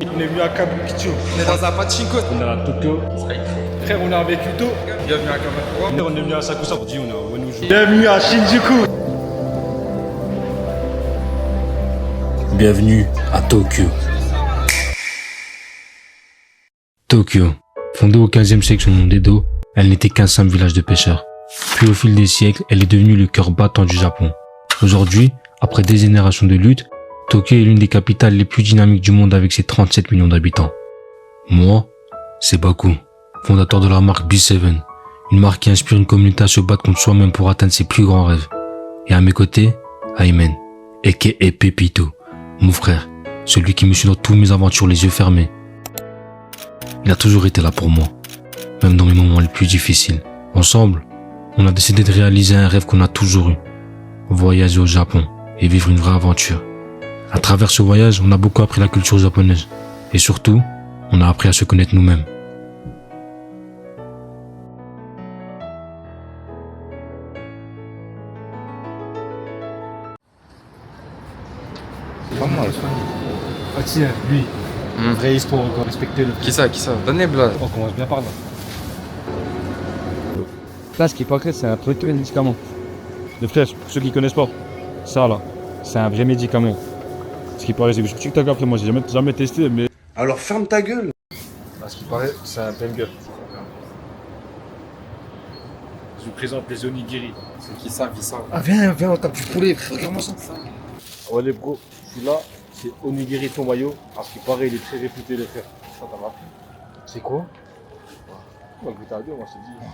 On est venu à Kabukicho. On est dans un pachinko. On est à Tokyo. Frère, on est avec Uto. Bienvenue à Kamakura. On est venu à Sakusa. On dit on est à Wanoju. Bienvenue à Shinjuku. Bienvenue à Tokyo. Tokyo, fondée au XVe siècle sous le nom d'Edo, elle n'était qu'un simple village de pêcheurs. Puis au fil des siècles, elle est devenue le cœur battant du Japon. Aujourd'hui, après des générations de lutte, Tokyo est l'une des capitales les plus dynamiques du monde avec ses 37 millions d'habitants. Moi, c'est Baku, fondateur de la marque B7, une marque qui inspire une communauté à se battre contre soi-même pour atteindre ses plus grands rêves. Et à mes côtés, Aymen, aka Pepito, mon frère, celui qui me suit dans toutes mes aventures les yeux fermés. Il a toujours été là pour moi, même dans mes moments les plus difficiles. Ensemble, on a décidé de réaliser un rêve qu'on a toujours eu. Voyager au Japon et vivre une vraie aventure. À travers ce voyage, on a beaucoup appris la culture japonaise. Et surtout, on a appris à se connaître nous-mêmes. C'est pas mal ça. Ah tiens, lui. Vraie histoire encore, respectez le. Qui ça? Donne les blagues. On commence bien par là. Là, ce qui est pas clair, c'est un très bon médicament. Les frères, pour ceux qui connaissent pas, ça là, c'est un vrai médicament. Ce qui paraît, c'est que je suis TikTok après moi, j'ai jamais testé, mais. Alors ferme ta gueule. À ce qui paraît, c'est un banger. Je vous présente les onigiri. C'est qui ça? Vissa. Ah viens, on tape du poulet, frère, regarde-moi ça. Ouais les bros, celui-là, c'est onigiri tomayo. À ce qui paraît, il est très réputé les frères. Ça, t'as appris. C'est quoi? On va goûter à deux, moi je te dis.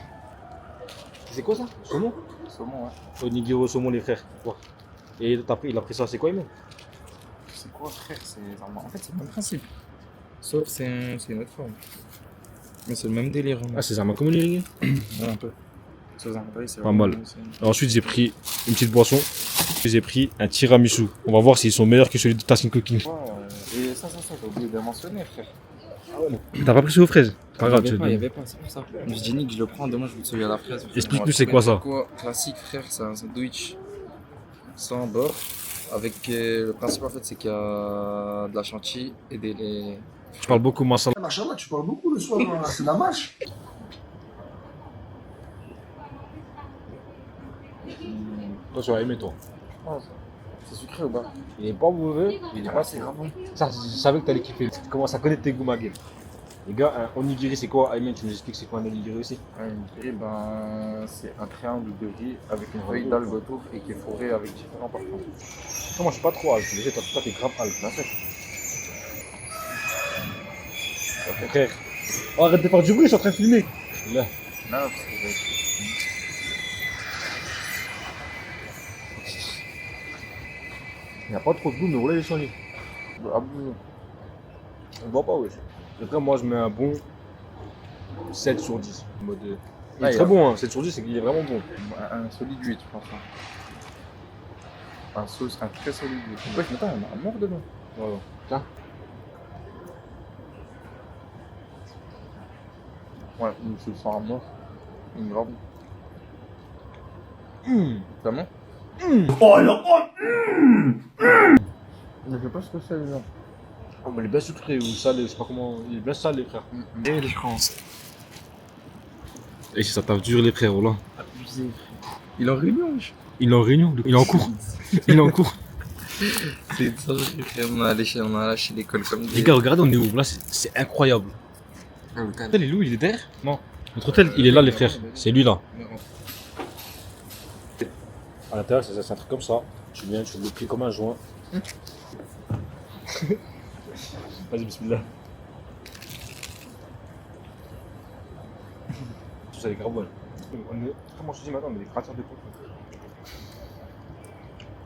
C'est quoi ça? Saumon? Saumon, ouais. Onigiri au saumon les frères. Ouais. Et il a pris ça, c'est quoi Aymen? C'est quoi, frère? En fait, c'est le même principe. Sauf c'est une autre forme. Mais c'est le même délire. Ah c'est ça, comme onigiri? Ouais, un peu. C'est Pas mal. Ensuite j'ai pris une petite boisson. J'ai pris un tiramisu. On va voir s'ils sont meilleurs que celui de Tasking Cooking. Et ça, j'ai oublié de mentionner, frère. T'as pas pris celui aux fraises? Pas grave, Il y avait pas, c'est pour ça. Je me suis dit, Nick, je le prends, demain je veux celui à la fraise. Explique-nous c'est quoi ça? Classique, frère, c'est un sandwich sans beurre. Avec le principe en fait, c'est qu'il y a de la chantilly et des. Tu parles beaucoup masala. Machallah, tu parles beaucoup le soir, c'est la marche. Toi tu vas aimer toi. C'est sucré ou pas? Il est pas mauvais. Il est pas assez grave. Ça, je savais que t'allais kiffer. Tu commences à connaître tes goûts ma gueule. Les gars, un onigiri c'est quoi? Aymen, tu nous expliques c'est quoi un onigiri aussi? Un riz, c'est un triangle de riz avec une feuille d'algue autour et qui est fourré avec différents parfums. Moi je suis pas trop algue. Toi t'es grave algue. Frère. Oh, arrête de faire du bruit, je suis en train de filmer. Là. Non, parce que Il n'y a pas trop de goût, mais voilà les changé. On voit pas, wesh. Après, moi je mets un bon 7 sur 10. En mode, il est très bon, hein. 7 sur 10, c'est qu'il est vraiment bon. un solide 8, je pense. Un très solide 8. Ouais, mais attends, on a un mort dedans. Voilà. Tiens. Ouais, je le sens à mort. Une grave. Vraiment? Mais je sais pas ce que c'est déjà. Oh, mais il est bien sucré ou salé, je sais pas comment. Il est bien salé, frère. Et les France. Et si ça tape dur, les frères, là. Abusé, frère. Il est en réunion, wesh. Il est en réunion, il est en cours. Il est en cours. C'est une dinguerie, frère. On a lâché l'école comme des. Les gars, regardez, on est où? Là, c'est incroyable. L'hôtel, il est où? Il est derrière? Non. Notre hôtel, il est là, les frères. C'est lui là. À l'intérieur, c'est un truc comme ça. Tu viens, tu le plies comme un joint. Vas-y, bismillah. Tout ça, est grave bon. Comment je te dis maintenant, mais des cratères de côte.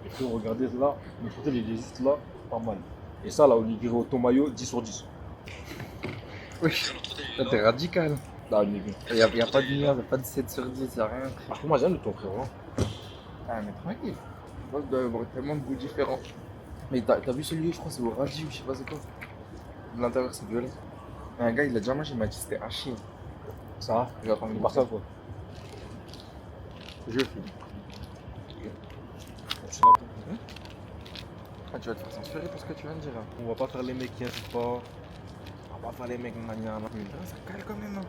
Et puis, regardez là, notre hôtel, il est juste là, pas mal. Et ça, là, au onigiri au tomayo, 10 sur 10. Oui. T'es radical. Là, onigiri. Y a pas de lumière, y a pas de 7 sur 10, y'a rien. Parce que moi, j'aime le ton frère. Hein. Ah, mais tranquille. Je pense qu'il doit y avoir tellement de goûts différents. Mais t'as vu celui, je crois, c'est au radis ou je sais pas c'est quoi. De l'intérieur, c'est violet. Et un gars, il a déjà mangé, il m'a dit que c'était à chier. Ça va? Je vais attendre Par ça, quoi. Je filme. Ah, tu vas te faire censurer pour ce que tu viens de dire. Hein. On va pas faire les mecs qui insistent pas. On va pas faire les mecs manière ça cale quand même. Hein.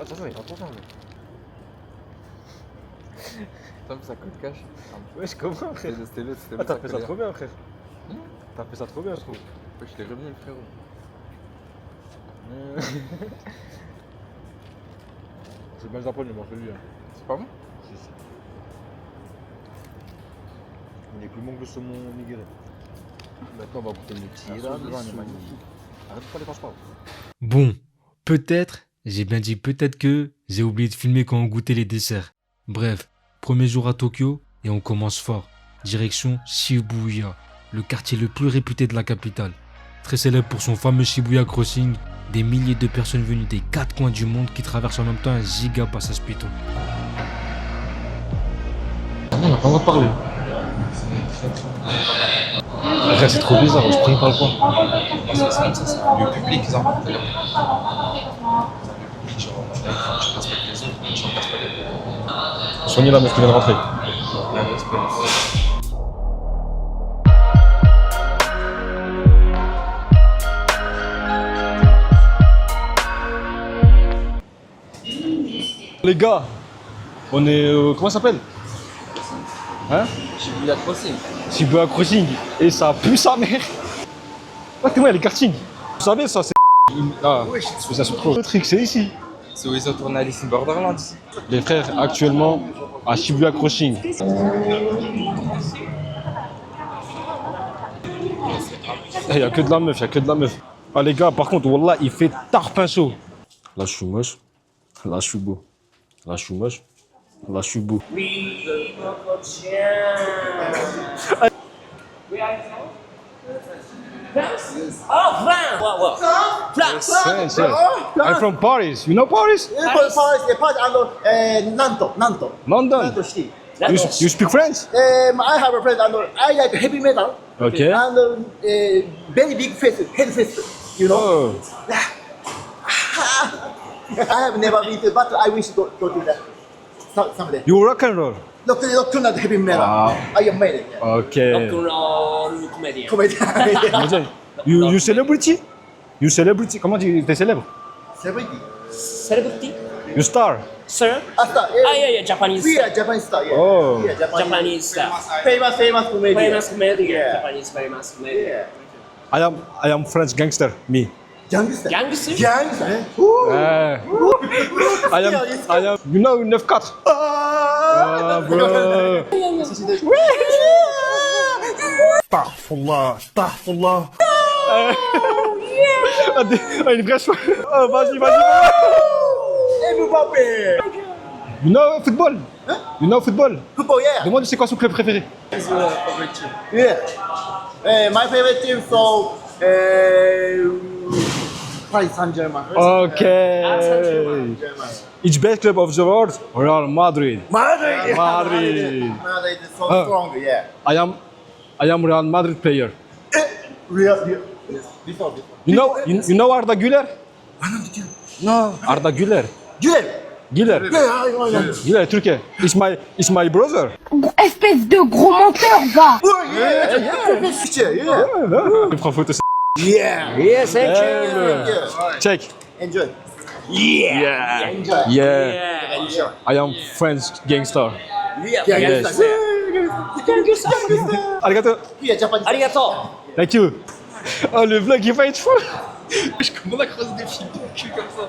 Attention, il est trop fin, mec. T'as vu ça colle cache. Ouais, je comprends, frère. C'était Ah, t'as fait ça trop bien, frère. Hmm. T'as fait ça trop bien, je trouve. Ouais, je l'ai remis le frérot. C'est bien japonais, moi, celui-là. C'est pas bon? Si, si. Il est plus bon que le saumon nigéré. Maintenant, on va goûter le petit. La sauce de vin, elle est magnifique. Arrête de parler quand je parle. Bon, peut-être, j'ai bien dit peut-être que j'ai oublié de filmer quand on goûtait les desserts. Bref, premier jour à Tokyo et on commence fort. Direction Shibuya, le quartier le plus réputé de la capitale. Très célèbre pour son fameux Shibuya Crossing, des milliers de personnes venues des 4 coins du monde qui traversent en même temps un giga passage piéton. On n'a pas le droit de parler. Frère, c'est trop bizarre, je prie par quoi. C'est comme ça, c'est le public, ça. Le public, genre, tu respectes les autres, mais tu ne respectes pas les autres. Soignez la meuf qui vient de rentrer. La respect. Les gars, on est. Comment ça s'appelle? Hein? Shibuya Crossing. Shibuya Crossing. Et ça pue sa mère. Ah, t'es moi, il y a les kartings. Vous savez, ça, c'est. Ah, ça se trouve. Le truc, c'est ici. C'est où ils ont tourné Alice in Borderlands. Les frères, actuellement, à Shibuya Crossing. Il n'y a que de la meuf, il n'y a que de la meuf. Ah, les gars, par contre, wallah, il fait tarpin chaud. Là, je suis moche. Là, je suis beau. Là, je suis moche. Là, je suis beau. Yes, yes. I'm from Paris. You know Paris? Paris, and Nanto. London. Nanto city. You speak French? I have a friend, and I like heavy metal. Okay. And very big face, head face, you know. Oh. I have never been to, but I wish to go to that someday. You rock and roll? Look at heavy metal. Ah. I am made it. Yeah. Okay. Comedy. You celebrity? You celebrity? Comment tu es célèbre? Celebrity. Celebrity? You star? Sir? After, Yeah, Japanese. We are Japanese star. Yeah. Oh. We are Japanese star. Famous comedian. Famous comedian. Yeah. Japanese famous comedian. Yeah. I am French gangster, me. Gangster. Gangster? Gangster. Ooh. I am, you know 9-4? Ah, bro. Astaghfirullah. Ah, une vraie chose. Oh, vas-y. Mbappé. You know football? Hein? You know football? Football, yeah. Demande c'est quoi son club préféré? Yeah. My favorite team, so Paris Saint-Germain. Okay. German. Each best club of the world? Real Madrid. Madrid. Madrid. Madrid is so Oh. strong, yeah. I am Real Madrid player. Real. Yes. Before. You know Arda Güler? No. Arda Güler. Güler. Güler. Yeah, I know. Güler, Türkiye. It's my brother. Espèce de gros menteur, va! Yeah. Je prends photo. Yeah. Yes, thank Yeah. Check. Enjoy. Yeah. Enjoy. Yeah. Enjoy. I am French gangster. Yeah. Yes. Arigato. Yeah, Japanese. Arigato. Thank you. Oh, le vlog, il va être fou. Comment on a creusé des films de cul comme ça?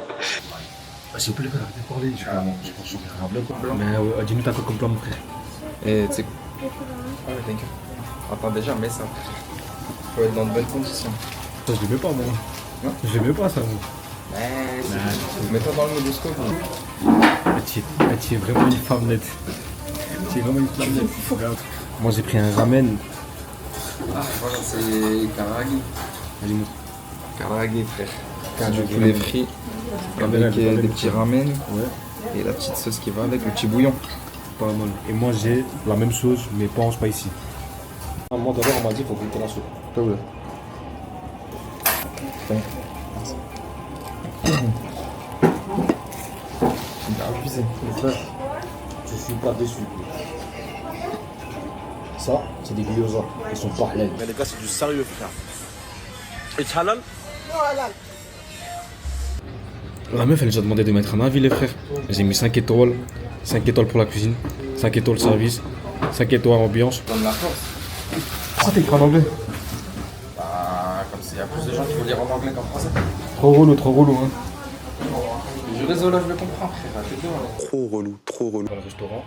S'il vous plaît, arrêtez de parler. Je pense que je un vlog. Mais dis-nous t'as quoi comme plan, mon frère? Et tu sais. Ah ouais, thank you. Attends, déjà, mets ça. Faut être dans de bonnes conditions. Ça, je l'aimais pas, moi. Hein? Je l'aimais pas, ça, moi. Mets-toi dans le modoscope. Tu es vraiment une femme nette. Tu es vraiment une femme nette. Regarde. Moi, j'ai pris un ramen. Ah, voilà, c'est karagi. Vas-y, montre. Karagi, frère. Karagi. Du poulet frit. Kamel, Avec kamel, des petits ramen. Ouais. Et la petite sauce qui va avec, le petit bouillon. Pas mal. Et moi, j'ai la même chose, mais pas en spicy. Moi, d'abord, on m'a dit qu'il faut goûter la soupe. Pas oula. Il a abusé. Les frères, je suis pas déçu. Ça, c'est des gyoza. Ils sont pas halal. Mais les gars, c'est du sérieux, frère. Et halal? No, I like. La meuf, elle nous a demandé de mettre un avis, les frères. J'ai mis 5 étoiles. 5 étoiles pour la cuisine, 5 étoiles service, 5 étoiles ambiance. Donne la force. Pourquoi t'écris en anglais? Bah, comme s'il y a plus de gens qui vont lire en anglais qu'en français. Trop relou, hein. Je résole, je le comprends, frère. T'es dedans, là. Trop relou, trop relou. Dans le restaurant,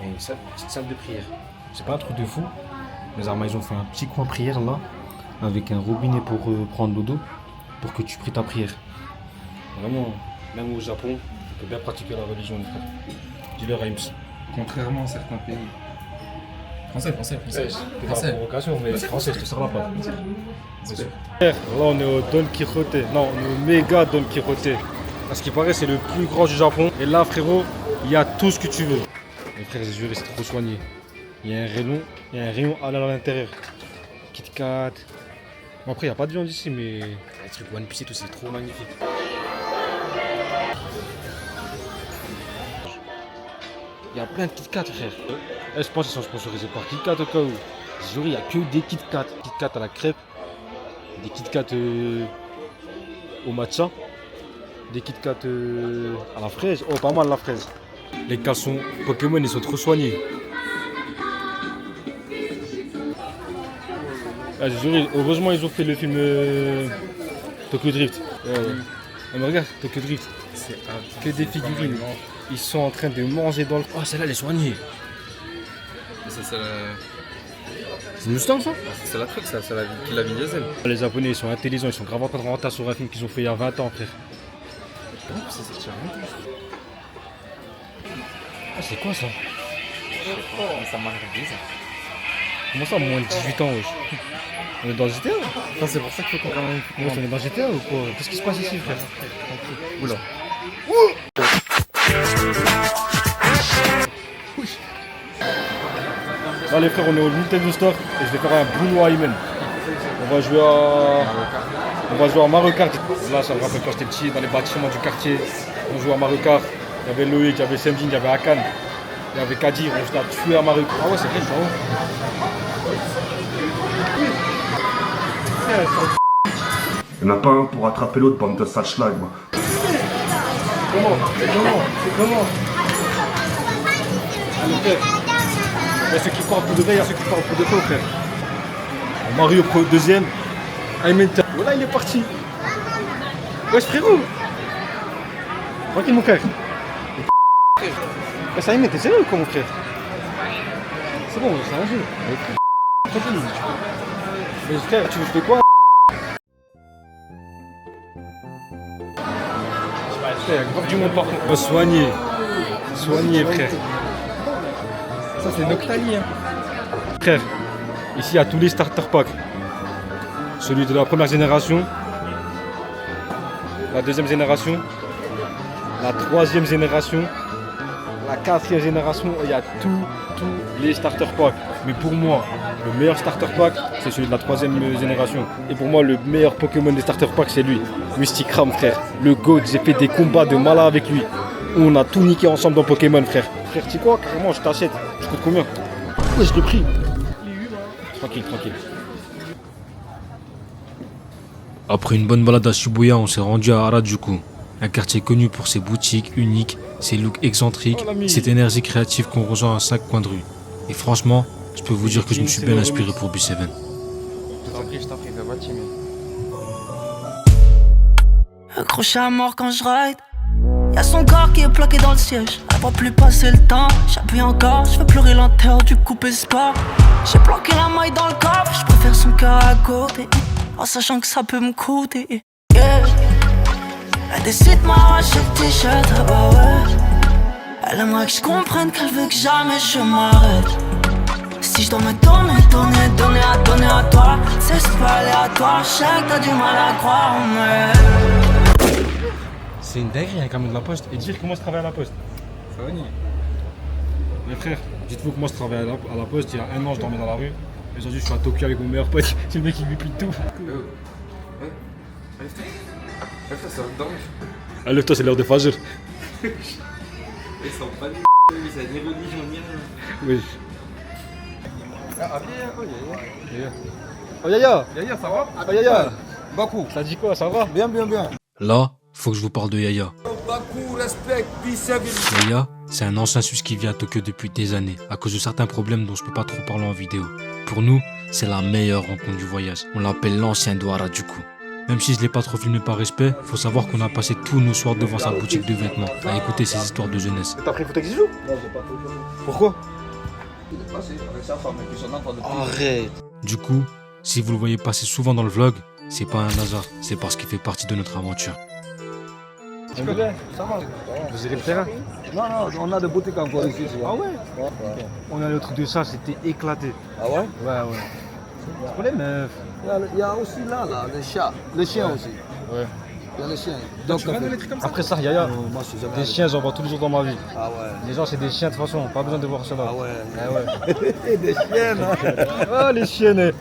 il y a une petite salle de prière. C'est pas un truc de fou. Les Arma, ils ont fait un petit coin prière là, avec un robinet pour prendre l'eau d'eau, pour que tu pries ta prière. Vraiment, même au Japon, tu peux bien pratiquer la religion, les frères. Dis-le, Reims. Contrairement à certains pays. Français. C'est pas une provocation, mais français, je te sors la part. C'est sûr. Là, on est au Don Quijote. Non, on est au méga Don Quijote. À ce qui paraît, c'est le plus grand du Japon. Et là, frérot, il y a tout ce que tu veux. Les frères, j'ai juré, c'est trop soigné. Il y a un rayon halal à l'intérieur. Kit Kat. Bon, après, il n'y a pas de viande ici, mais les trucs One Piece et tout, c'est trop magnifique. Il y a plein de Kit Kat, frère. Je pense qu'ils sont sponsorisés par Kit Kat au cas où. Je jure, il n'y a que des Kit Kat. Kit Kat à la crêpe, des Kit Kat au matcha, des Kit Kat à la fraise. Oh, pas mal la fraise. Les caleçons Pokémon, ils sont trop soignés. Ah, je jure, heureusement, ils ont fait le film Tokyo Drift. Mais regarde, Tokyo Drift. C'est que des figurines. Ils sont en train de manger dans le... Oh, celle-là, elle est soignée. Ça, c'est la... C'est Mustang, ça? C'est la truc, ça, c'est la vie diesel. Les Japonais, ils sont intelligents, ils sont grave en train de rentrer sur un film qu'ils ont fait il y a 20 ans, frère. C'est sorti à 20 ans. Ah, c'est quoi ça? Mais ça m'a l'air bizarre. Comment ça, moins de 18 ans, wesh? On est dans GTA? Enfin, c'est pour ça qu'il faut qu'on ramène. Ouais, on est dans GTA ou quoi? Qu'est-ce qui se passe ici, frère? Oula. Là, les frères, on est au Nintendo Store et je vais faire un boulot à Imen. On va jouer à Mario Kart. Là, ça me rappelle quand j'étais petit, dans les bâtiments du quartier, on jouait à Mario Kart. Il y avait Loïc, il y avait Semjin, il y avait Akan, il y avait Kadir, on s'est tué à Mario Kart. Ah ouais, c'est vrai, je suis en haut. Il n'y en a pas un pour attraper l'autre, bande de sale schlag, moi. Comment? Allez, frère. Il y a ceux qui parlent pour de vrai, il y a ceux qui parlent pour de faux, frère. Mario pro deuxième. Aymen, voilà, il est parti. Wesh, frérot. Tranquille, mon frère. Ça, Aymen, t'es sérieux ou quoi, mon frère? C'est bon, c'est un jeu. Tranquille. Mais frère, tu fais quoi? Il y a grave du monde par contre. Oh, soigné, frère. Ça, c'est Noctali, hein. Frère, ici il y a tous les starter packs. Celui de la première génération, la deuxième génération, la troisième génération, la quatrième génération. Il y a tous les starter packs. Mais pour moi, le meilleur starter pack, c'est celui de la troisième génération. Et pour moi, le meilleur Pokémon des starter packs, c'est lui. Mystic Ram, frère. Le GOAT, j'ai fait des combats de malade avec lui. On a tout niqué ensemble dans Pokémon, frère. Frère, tu sais quoi? Carrément, je t'achète. Ça coûte combien? Ouais, je l'ai pris. Tranquille. Après une bonne balade à Shibuya, on s'est rendu à Harajuku. Un quartier connu pour ses boutiques uniques, ses looks excentriques, cette énergie créative qu'on rejoint à 5 coins de rue. Et franchement, je peux vous dire que je me suis bien inspiré pour B7. Je t'en prie, fais pas timide. Accroché à mort quand je ride. Y'a son corps qui est bloqué dans le siège. Elle va plus passer le temps. J'appuie encore, je fais pleurer l'enterre du coupé sport. J'ai bloqué la maille dans le coffre. Je préfère son cœur à côté, en sachant que ça peut me coûter. Yeah. Elle décide de m'arracher le t-shirt, ah bah ouais. Elle aimerait que je comprenne qu'elle veut que jamais je m'arrête. Si je dois me donner à toi, c'est pas aléatoire. Je sais que t'as du mal à croire, mais C'est une dinguerie, un camion de la poste. Et dire comment je travaille à la poste. Ça va, ni. Mes frères, dites-vous que moi je travaille à la poste. Il y a un an, je dormais dans la rue. Et aujourd'hui, je suis à Tokyo avec mon meilleur pote. C'est le mec qui lui plie tout. Lève-toi, ça va te dormir. Ah, lève-toi, c'est l'heure de Fajr. Ils sont pas ni ça ni religion ni rien. Oui. Ah, Oh Yaya, Yaya, ça va? oh Yaya. Bakou. Ça dit quoi, ça va? Bien. Là, faut que je vous parle de Yaya. Yaya, c'est un ancien Suisse qui vit à Tokyo depuis des années, à cause de certains problèmes dont je peux pas trop parler en vidéo. Pour nous, c'est la meilleure rencontre du voyage. On l'appelle l'ancien do Harajuku. Même si je l'ai pas trop filmé par respect, faut savoir qu'on a passé tous nos soirs devant sa boutique de vêtements, à écouter ses histoires de jeunesse. T'as pris photo avec Zizou? Non, j'ai pas pris. Pourquoi? Il est passé avec sa femme et puis son enfant depuis. Arrête. Du coup, si vous le voyez passer souvent dans le vlog, c'est pas un hasard, c'est parce qu'il fait partie de notre aventure. Ça va. Vous irez le terrain? Non, on a des boutiques encore ici. Ah ouais? On a le truc de ça, c'était éclaté. Ah ouais? Ouais. Pour les meufs. Il y a aussi là, les chats. Les chiens aussi. Ouais. Il y a les chiens. Donc, après ça, Yaya, moi, je suis jamais des allé. chiens, j'en vois tous les jours dans ma vie. Ah ouais. Les gens, c'est des chiens de toute façon, pas besoin de voir ça là. Ah ouais. Ah ouais. Des chiennes. Ah, les chiennes.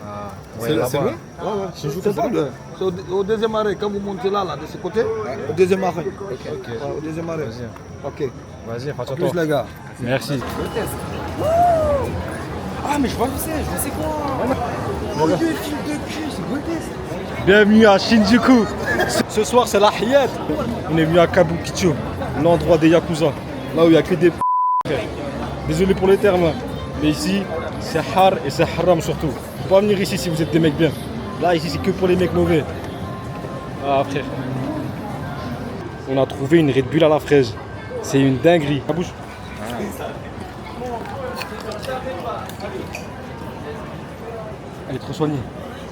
C'est vrai? Ouais, ouais. C'est pas le. C'est au deuxième arrêt. Quand vous montez là, de ce côté, au deuxième arrêt. Ok. Au deuxième arrêt. Vas-y. Ok. Vas-y, fais Plus toi. les gars. Merci. Ah, mais je vois où c'est. Je sais quoi. Deux fils de cul, c'est quoi le test? Bienvenue à Shinjuku. Ce soir, c'est la Hiyat. On est venu à Kabukicho, l'endroit des Yakuza. Là où il n'y a que des frères. Désolé pour les termes, mais ici, c'est har et c'est haram surtout. Faut pas venir ici si vous êtes des mecs bien. Là, ici, c'est que pour les mecs mauvais. Ah, frère. On a trouvé une Red Bull à la fraise. C'est une dinguerie. La bouche. Elle est trop soignée.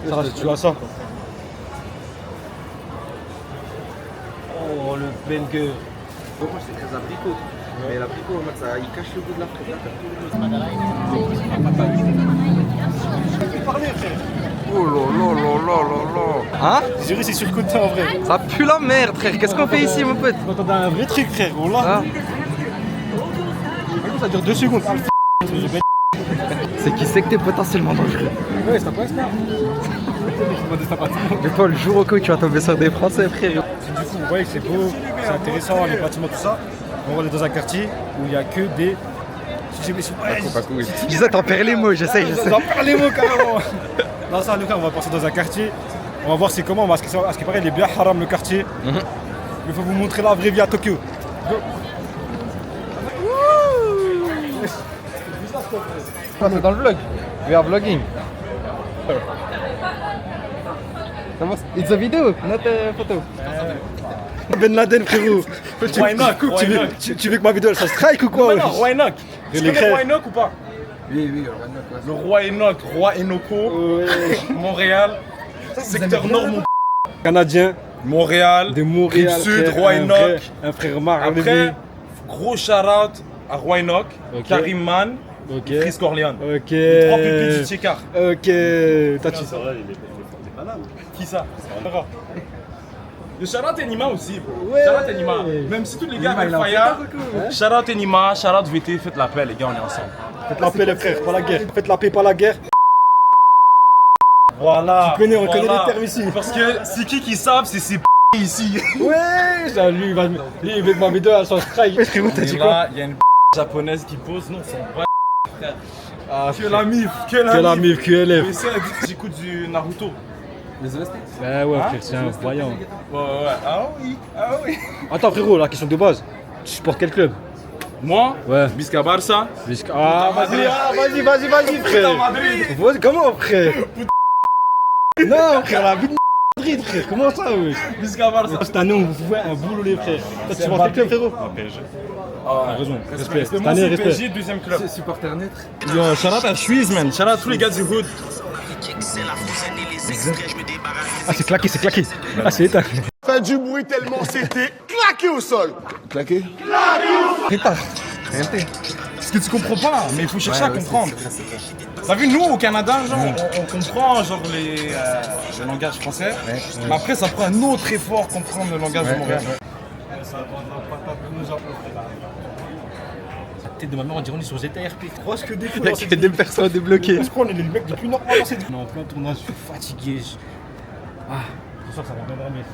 Ça, tu as ça. Oh, le banger. Moi, c'est très abricot. Mais l'abricot, ça, il cache le goût de la fraise. Oh là. Hein? Zurich, c'est surcoté en vrai. Ça pue la merde, frère. Qu'est-ce qu'on fait ici, mon pote? On a un vrai truc, frère. On l'a. Ça dure 2 secondes. C'est qui sait que t'es potentiellement dangereux. Ouais, c'est pas ça. Mais pas le jour au coup, tu vas tomber sur des Français, frère. Du coup, vous voyez que c'est beau, c'est intéressant, les bâtiments, tout ça. On va aller dans un quartier où il n'y a que des. Disais, t'en perds les mots, j'essaye. J'en perds les mots carrément. Non, ça, Lucas, on va passer dans un quartier. On va voir c'est comment, parce à ce qui paraît, il est bien haram le quartier. Il faut vous montrer la vraie vie à Tokyo. Go. C'est dans le vlog. We are vlogging. It's a video, not a photo. Ben Laden, frérot. Tu veux que ma vidéo elle soit strike ou quoi? Non, Roi Enoch. Tu connais Roi Enoch ou pas? Oui. Le Roi Enoch, Roi Enoko, Montréal, secteur nord, Canadien, Montréal, de Montréal. Sud, frère, Roi Enoch. Un frère marre. Après, gros shout-out à Roi Enoch, Ok. Karim Man, Ok. Chris Corleone. Ok. Les 3 pépites du Tchekar. Ok. T'as tu. Qui ça? Le shout-out Enima aussi, bro. Shout-out Enima. Même si tous les gars avec Faya, shout-out Enima, shout-out VT, faites la paix, les gars, on est ensemble. Faites la paix, les frères, pas la guerre. Faites la paix, pas la guerre. Voilà. On connaît les termes ici. Parce que c'est qui savent, c'est ces ici. Ouais, ça, lui, il veut que ma vidéo elle soit strike. Mais frérot, t'as dit quoi? Là, il y a une japonaise qui pose, non, c'est une Ah, que la mif, que la mif, que élève. Mais c'est, j'écoute du Naruto. Les OST. Bah ouais, frère, c'est un voyant. Ouais. Ah oui. Attends, frérot, la question de base. Tu supportes quel club? Moi, Ouais. Bisca Barça. Ah, vas-y, frère. Vas-y, comment, frère? Non, frère, la vie de Madrid, frère. Comment ça, wesh? Bisca Barça. Cette année, on vous fait un boulot, les frères. Toi, tu supportes quel club, frérot? PSG. Ah, raison. Respect. Cette Moi, année, c'est respect. PSG, deuxième club. C'est supporter neutre. Yo, shout out à Suisse, man. Shout out à tous les gars du hood. Ah, c'est claqué. Ah, c'est éteint. Fait du bruit tellement c'était claqué au sol. Claqué. Ce que tu comprends pas, mais il faut chercher à comprendre. T'as vu, nous au Canada, genre, on comprend genre le langage français, mais après ça prend un autre effort comprendre le langage de Montréal. La tête de ma mère, on dirait on est sur ZRP. Crois que des fois. Il y a que des personnes débloquées. Je crois qu'on est les mecs les plus normaux dans cette vie. On est en plein tournage, je suis fatigué. Ah, je sens que ça va bien dormir.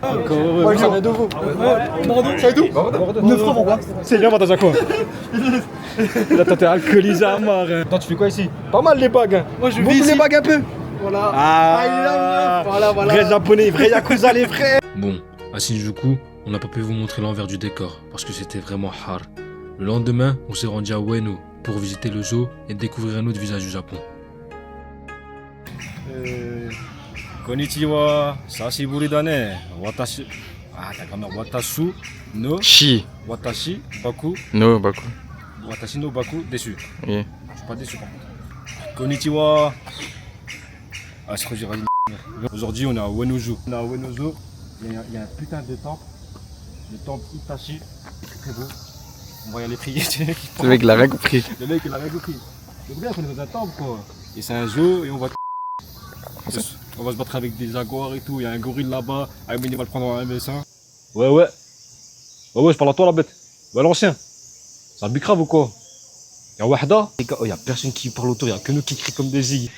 Encore Ouais, ça vient de vous. Ça et tout 9 francs, mon gars. C'est bien, on va dans un coin. Là, t'es alcoolisé à mort. Attends, tu fais quoi ici? Pas mal les bagues. Hein. Moi, je vis ici. Les bagues un peu. Voilà. Ah, Voilà. vrai japonais, vrai yakuza, les frères. Bon, À Shinjuku, on n'a pas pu vous montrer l'envers du décor parce que c'était vraiment hard. Le lendemain, on s'est rendu à Ueno pour visiter le zoo et découvrir un autre visage du Japon. Konnichiwa, sashiburi dane. Watashi. Ah, ta grand-mère. Watasu no. Chi. Watashi baku. No, Baku. Watashi no baku déçu. Oui. Je suis pas déçu par contre. Konnichiwa. Ah, je crois que j'ai raté. Aujourd'hui, on est à Ueno-ju. On est à Ueno-ju. Il y a un putain de temple. Le temple Itachi. C'est très beau. On va y aller prier. Le mec, il a rien compris. Le mec, il a rien compris. C'est bien qu'on est dans un temple quoi. Et c'est un zoo et on va. On va se battre avec des jaguars et tout. Il y a un gorille là-bas. Aymen, il va le prendre en MS1. Ouais, ouais. Ouais, ouais, je parle à toi la bête. Ouais, l'ancien. C'est un bicrave ou quoi? Y'a Wahda. Les gars, oh, y a personne qui parle autour. Y'a que nous qui crient comme des zig.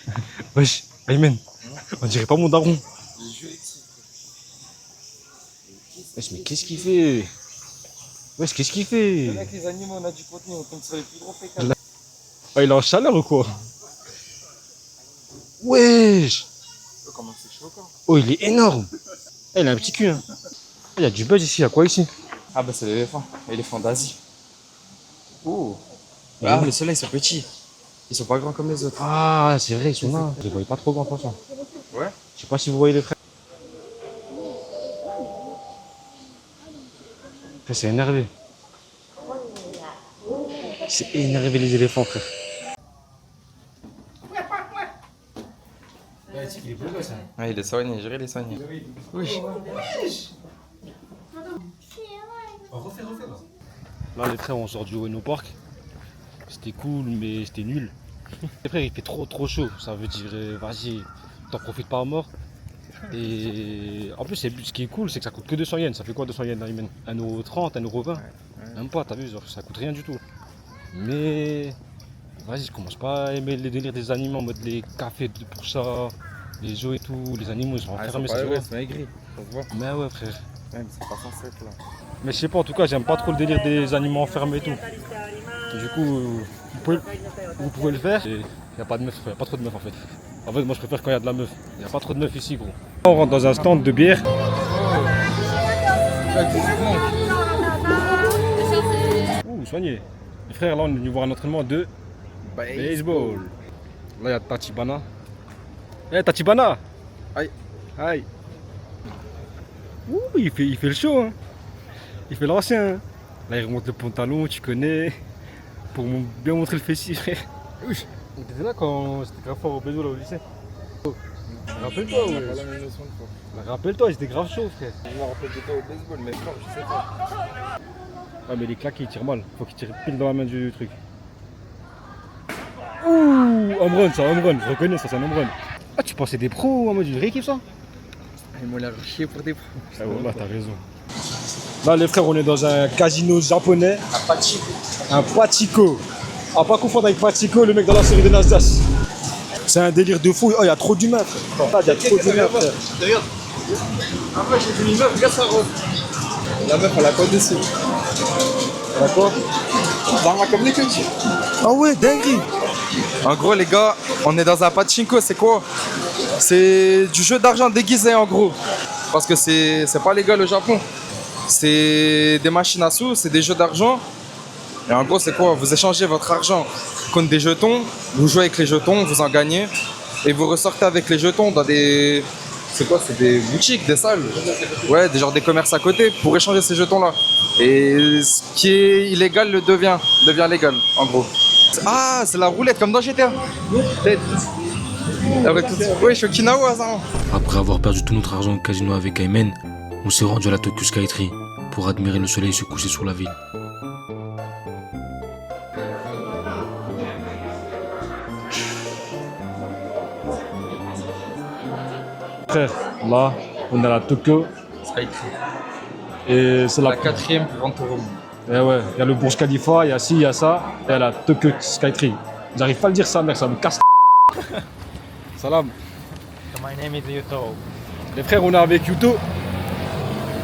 Wesh, Aymen. On dirait pas mon daron. Wesh, mais qu'est-ce qu'il fait? Wesh, qu'est-ce qu'il fait? Avec les animaux, on a du contenu, on tombe sur les plus gros pécales. Ah, il est en chaleur ou quoi? Wesh. Comment c'est chaud quoi. Oh, il est énorme. Eh, il a un petit cul, hein. Il y a du buzz ici. Il y a quoi ici? Ah bah c'est l'éléphant, l'éléphant d'Asie. Oh. Ah, les ceux-là ils sont petits. Ils sont pas grands comme les autres. Ah, c'est vrai, ils sont là. Je les voyais pas trop grands, franchement. Ouais. Je sais pas si vous voyez les frères. Frère, c'est énervé. C'est énervé les éléphants, frère. Ouais, il est soigné, j'ai les soigné. Oui. Là, les frères, on sort du Ueno Park. C'était cool, mais c'était nul. Les frères, il fait trop chaud. Ça veut dire, vas-y, t'en profites pas à mort. Et en plus, ce qui est cool, c'est que ça coûte que 200 yens. Ça fait quoi 200 yens, Aymen? 1,30€, 1,20€? Même pas, t'as vu, genre, ça coûte rien du tout. Mais vas-y, je commence pas à aimer les délires des animaux en mode les cafés pour ça, les zoos et tout. Les animaux, ils sont enfermés, ça se voit. c'est aigri, ça se voit. Mais ouais, frère. Même, c'est pas censé être là. Mais je sais pas, en tout cas, j'aime pas trop le délire des animaux enfermés et tout. Du coup, vous pouvez le faire. Il n'y a pas de meuf, il n'y a pas trop de meufs en fait. En fait, moi je préfère quand il y a de la meuf. Il n'y a pas trop de meufs ici, gros. On rentre dans un stand de bière. Ouh, soigné. Les frères, là, on est venu voir un entraînement de baseball. Là, il y a Tachibana. Eh, Tachibana! Aïe. Aïe. Ouh, il fait le show, hein. Il fait l'ancien. Hein. Là, il remonte le pantalon, tu connais. Pour bien montrer le fessier, frère. Oui. T'étais là quand c'était grave fort au baseball au lycée. Rappelle-toi, ouais. Rappelle-toi, j'étais grave chaud, frère. Je me rappelle de toi au baseball, mais fort, je sais pas. Ah, mais les claques, il tire mal. Faut qu'il tire pile dans la main du truc. Ouh, home run, ça, home run. Je reconnais, ça, c'est un home run. Ah, tu pensais des pros en mode une rééquipe, ça? Ils m'ont l'air chier pour des pros. Ah, voilà, t'as raison. Là, les frères, on est dans un casino japonais. Un Pachiko. Ah, pas confondre avec Pachiko, le mec dans la série de Nasdaq. C'est un délire de fou. Oh, il y a trop d'humains, frère. Il y a trop d'humains, frère. Regarde. Après, j'ai vu une meuf, regarde sa robe. La meuf, elle a quoi dessus? Elle a quoi? L'arme comme des queues. Ah ouais, dinguerie. En gros, les gars, on est dans un pachinko, c'est quoi? C'est du jeu d'argent déguisé, en gros. Parce que c'est pas légal au Japon. C'est des machines à sous, c'est des jeux d'argent. Et en gros, c'est quoi? Vous échangez votre argent contre des jetons, vous jouez avec les jetons, vous en gagnez, et vous ressortez avec les jetons dans des... C'est quoi? C'est des boutiques, des salles? Ouais, des genres des commerces à côté pour échanger ces jetons-là. Et ce qui est illégal le devient légal, en gros. Ah, c'est la roulette, comme dans GTA. Oui, je suis Okinawa, ça. Après avoir perdu tout notre argent au casino avec Aymen, on s'est rendu à la Tokyo Skytree pour admirer le soleil se coucher sur la ville. Frère, là, on est à la Tokyo. Et c'est La quatrième plus grande tour au monde. Eh ouais, il y a le Burj Khalifa, il y a ci, il y a ça, et il y a la Tokyo Skytree. J'arrive pas à le dire ça, mec, ça me casse. Salam. My name is Yuto. Les frères, on est avec Yuto.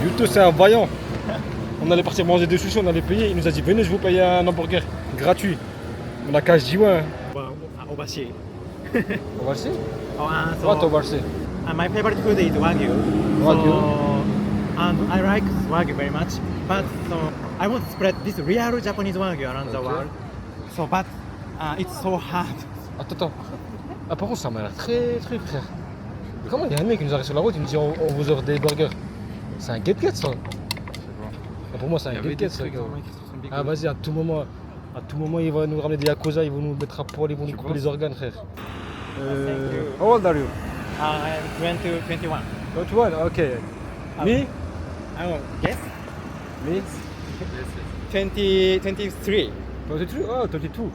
Yuto, c'est un vaillant. On allait partir manger des sushis, on allait payer. Il nous a dit, venez, je vous paye un hamburger gratuit. On a cash Jiwa. Obashi. Obashi? Oh, What Obashi? my favorite food is Wagyu. Wagyu? So, And I like Wagyu very much, but so I want to spread this real Japanese Wagyu around the world. So, but it's so hard. Attends. Ah, par contre, ça m'a l'air très frère. Comment il y a un mec qui nous arrête sur la route, il me dit on vous offre des burgers. C'est un get-get ça. Ah, pour moi, c'est un get-get ça. Ah, vas-y, à tout moment, il va nous ramener des yakuza, ils vont nous mettre à poil, ils vont nous couper les organes, frère. How old are you? I'm 20, 21. 21, okay. Me? Oh, yes? Me? 20, 23. 22? Oh, 22.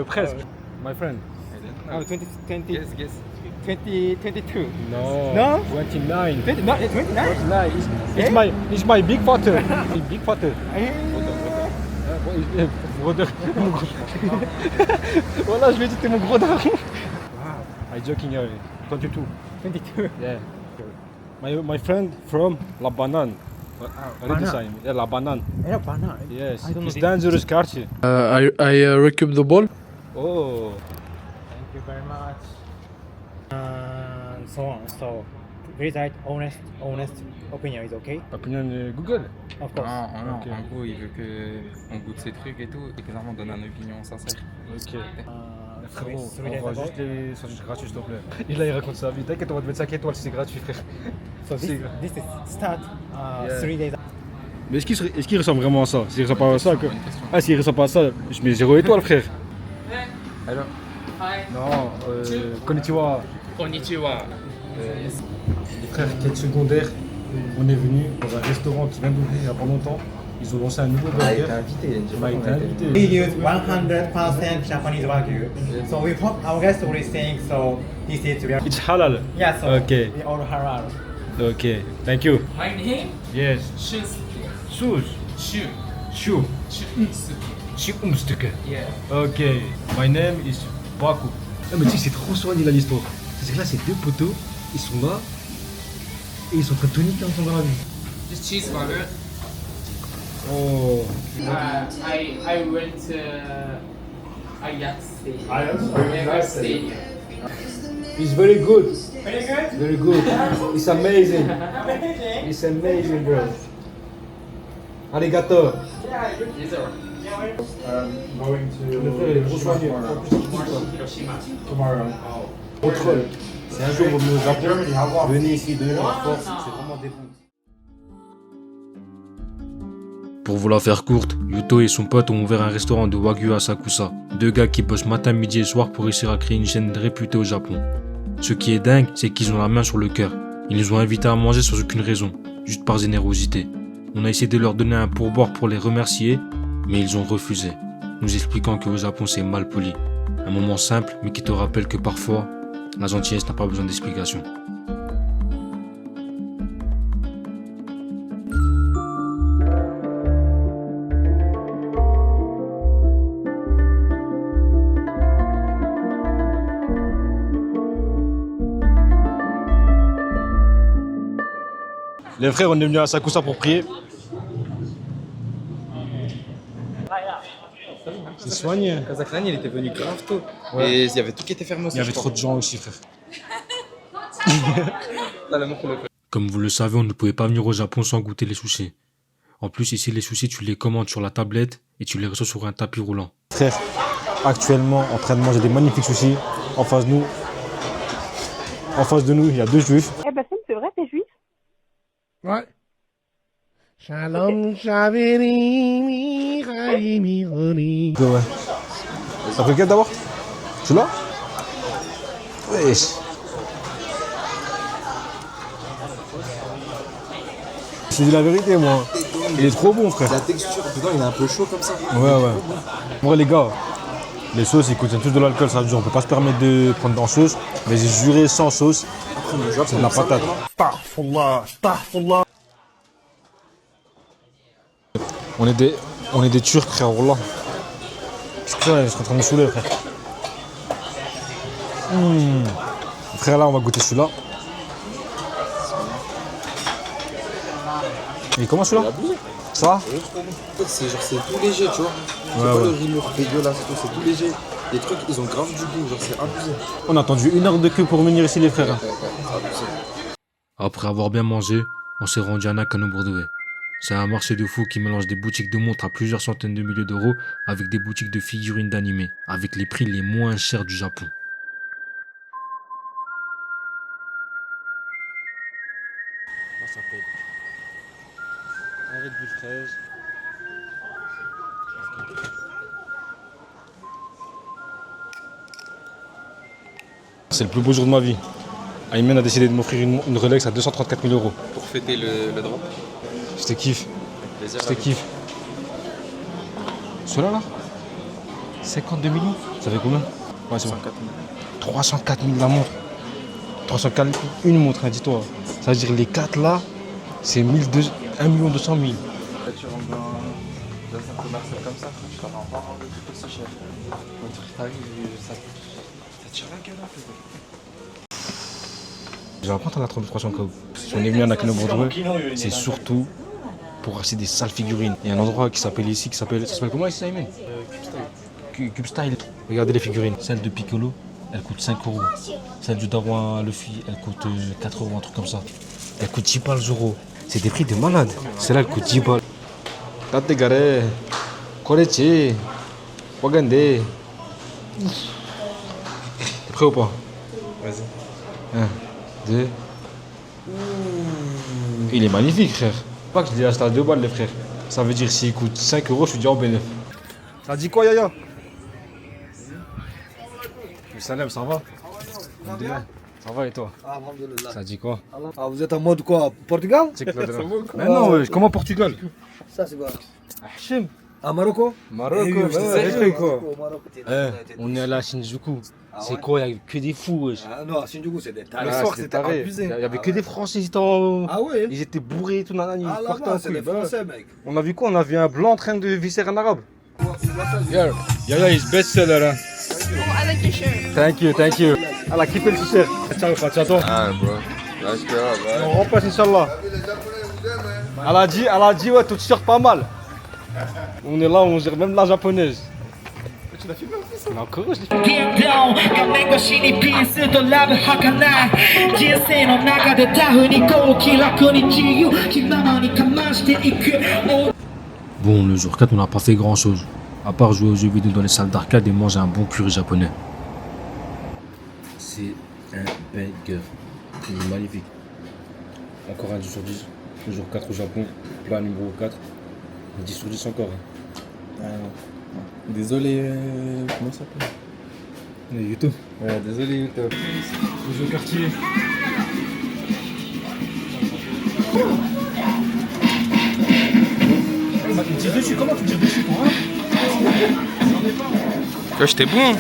Presque. My friend. Oh, 20, 20, Guess. 20, 22. No. No? 29. 20, no, 29? 29. It's my big father. Big father. Brother. Voilà, je lui ai dit t'es mon gros daron. I'm joking, 22. 22. Yeah. My friend from La Banane. Redesheim. Yeah, La Banane. Yeah, banana. Yes. I don't know It's this. dangerous quartier. I recoup the ball. Oh. Thank you very much. And so on. So, very right, honest opinion is okay? Opinion Google. Of course. Ok. En gros, il veut qu'on goûte ses trucs et tout, et que vraiment on donne une opinion sincère. Ok. Frérot, 3 days envoie ago. juste les saucisses gratuits s'il te plaît. Et là il raconte sa vie. T'inquiète, on va te mettre 5 étoiles si c'est gratuit, frère. So this is start 3 days. Mais est-ce qu'il ressemble vraiment à ça? S'il ressemble pas à ça, ah, s'il ressemble pas à ça, je mets 0 étoile, frère. Alors, Non, konnichiwa. konnichiwa. Les frères quête secondaire, on est venu dans un restaurant qui vient d'ouvrir il y a pas longtemps. Ils ont lancé un nouveau burger. On a été invité. We use 100% Japanese Wagyu. So we hope our guests will think so this is real. It's halal. Yeah, so Okay. we all halal. Okay, thank you. My name? Yes. Shoes. Shu. Shoe. Umstuke. Yeah. Ok, my name is Baku. Ah, mais tu sais, c'est trop soigné là l'histoire. C'est que là, ces deux poteaux, ils sont là et ils sont en train de tout niquer ensemble dans la vie. Just cheeseburger. Oh. I went to Ajax Stadium. It's very good. Very good? Very good. It's amazing. It's amazing, bro. Arigato. Going Le frère, il est trop soigné. tomorrow. Contrôle. C'est un jour où vous nous Japon. Venez ici, donnez-leur la force. C'est vraiment des bons. Pour vous la faire courte, Yuto et son pote ont ouvert un restaurant de Wagyu à Sakusa. Deux gars qui bossent matin, midi et soir pour réussir à créer une chaîne réputée au Japon. Ce qui est dingue, c'est qu'ils ont la main sur le cœur. Ils nous ont invités à manger sans aucune raison, juste par générosité. On a essayé de leur donner un pourboire pour les remercier, mais ils ont refusé, nous expliquant qu'au Japon c'est mal poli. Un moment simple, mais qui te rappelle que parfois, la gentillesse n'a pas besoin d'explication. Les frères, on est venus à Sakusa pour prier. C'est soigné. Kazakhstan, il était venu grave tôt. Ouais. Et il y avait tout qui était fermé aussi. Il y avait je trop de gens aussi, frère. crois. Là, la meuf, elle a fait. Comme vous le savez, on ne pouvait pas venir au Japon sans goûter les sushis. En plus, ici, les sushis, tu les commandes sur la tablette et tu les reçois sur un tapis roulant. Frère, actuellement en train de manger des magnifiques sushis. En face de nous, il y a deux juifs. Eh ben, c'est vrai, t'es juif? Ouais. Shalom, Shaverini, Chaimi, Roni. Ouais. Ça fait quel d'abord? Tu l'as? Wesh. Je te dis la vérité, moi. Il est trop bon, frère. La texture, dedans, il est un peu chaud comme ça. Ouais. En vrai, les gars, les sauces, ils contiennent tous de l'alcool, ça veut dire on peut pas se permettre de prendre en sauce. Mais j'ai juré sans sauce, c'est de la patate. On est des Turcs, frère, wallah. Qu'est-ce que ça, je suis en train de me saouler, frère. Frère, là, on va goûter celui-là. Et comment celui-là? Ça va? En fait, c'est tout léger, tu vois. C'est pas le rimur dégueulasse, c'est tout léger. Les trucs, ils ont grave du goût, genre c'est abusé. On a attendu 1 heure de queue pour venir ici, les frères. Après avoir bien mangé, on s'est rendu à Nakano-Broadway. C'est un marché de fous qui mélange des boutiques de montres à plusieurs centaines de milliers d'euros avec des boutiques de figurines d'animés, avec les prix les moins chers du Japon. Ça s'appelle un Red Bull fraise. C'est le plus beau jour de ma vie. Ayman a décidé de m'offrir une Rolex à 234 000 euros. Pour fêter le drop. Je te kiffe. Je te kiffe. Celui-là là 52 millions. Ça fait combien? Ouais, c'est bon. 304 000 la montre. 304 000, une montre, hein, dis-toi. Ça veut dire les 4 là, c'est 1 200 000. Là, tu rentres dans un commercial comme ça, je t'en rends pas un truc aussi cher. On dirait que t'arrives, ça tire la gueule un peu. Je vais prendre la 3300 KO. Si on est venu à Nakano-Broadway, c'est surtout pour acheter des sales figurines. Il y a un endroit qui s'appelle ici, ça s'appelle comment ici, Ayman? Cube Style. Regardez les figurines. Celle de Piccolo, elle coûte 5 euros. Celle du Daron Luffy, elle coûte 4 euros, un truc comme ça. Elle coûte 10 balles euros. C'est des prix de malade. Celle-là, elle coûte 10 balles. Tategare, Korechi, Wagande. T'es prêt ou pas? Vas-y. 1, 2. Il est magnifique, frère. Pas que je l'ai acheté à 2 balles, les frères. Ça veut dire s'il coûte 5 euros, je suis déjà en bénéfice. Ça dit quoi, Yaya? Salam, ça va? Ça va et toi? Ça dit quoi? Ah, vous êtes en mode quoi? Portugal? Mais non, ouais, comment Portugal? Ça c'est quoi? Hachim. À Marocco? Marocco, c'est quoi? On est allé à Shinjuku. C'est quoi? Il n'y a que des fous, wesh. Ah non, à Shinjuku c'est des tarés. Le soir c'était abusé. Il n'y avait que des Français, Ah ouais? ils étaient bourrés et tout, nanani. Ah là-bas, c'est des Français, mec. On a vu quoi? On a vu un blanc en train de visser un arabe. Yaya is bestseller, hein. Thank you. Elle a kiffé le t-shirt. Ciao, Fatiato. Ah, bro. Let's go, bro. On repasse, Inch'Allah. Elle a dit, ouais, ton t-shirt pas mal. On est là, on gère même la japonaise. Tu l'as filmé en plus? Mais encore, je l'ai filmé. Bon, le jour 4, on n'a pas fait grand chose, à part jouer aux jeux vidéo dans les salles d'arcade et manger un bon curry japonais. C'est un banger. Il est magnifique. Encore un 10 sur 10. Le jour 4 au Japon, plat numéro 4. 10 sur 10 encore. Désolé, comment ça s'appelle? YouTube. Ouais, désolé, YouTube. Le jeu quartier. Tu tires dessus, comment tu tires dessus toi? Wesh, t'es bon.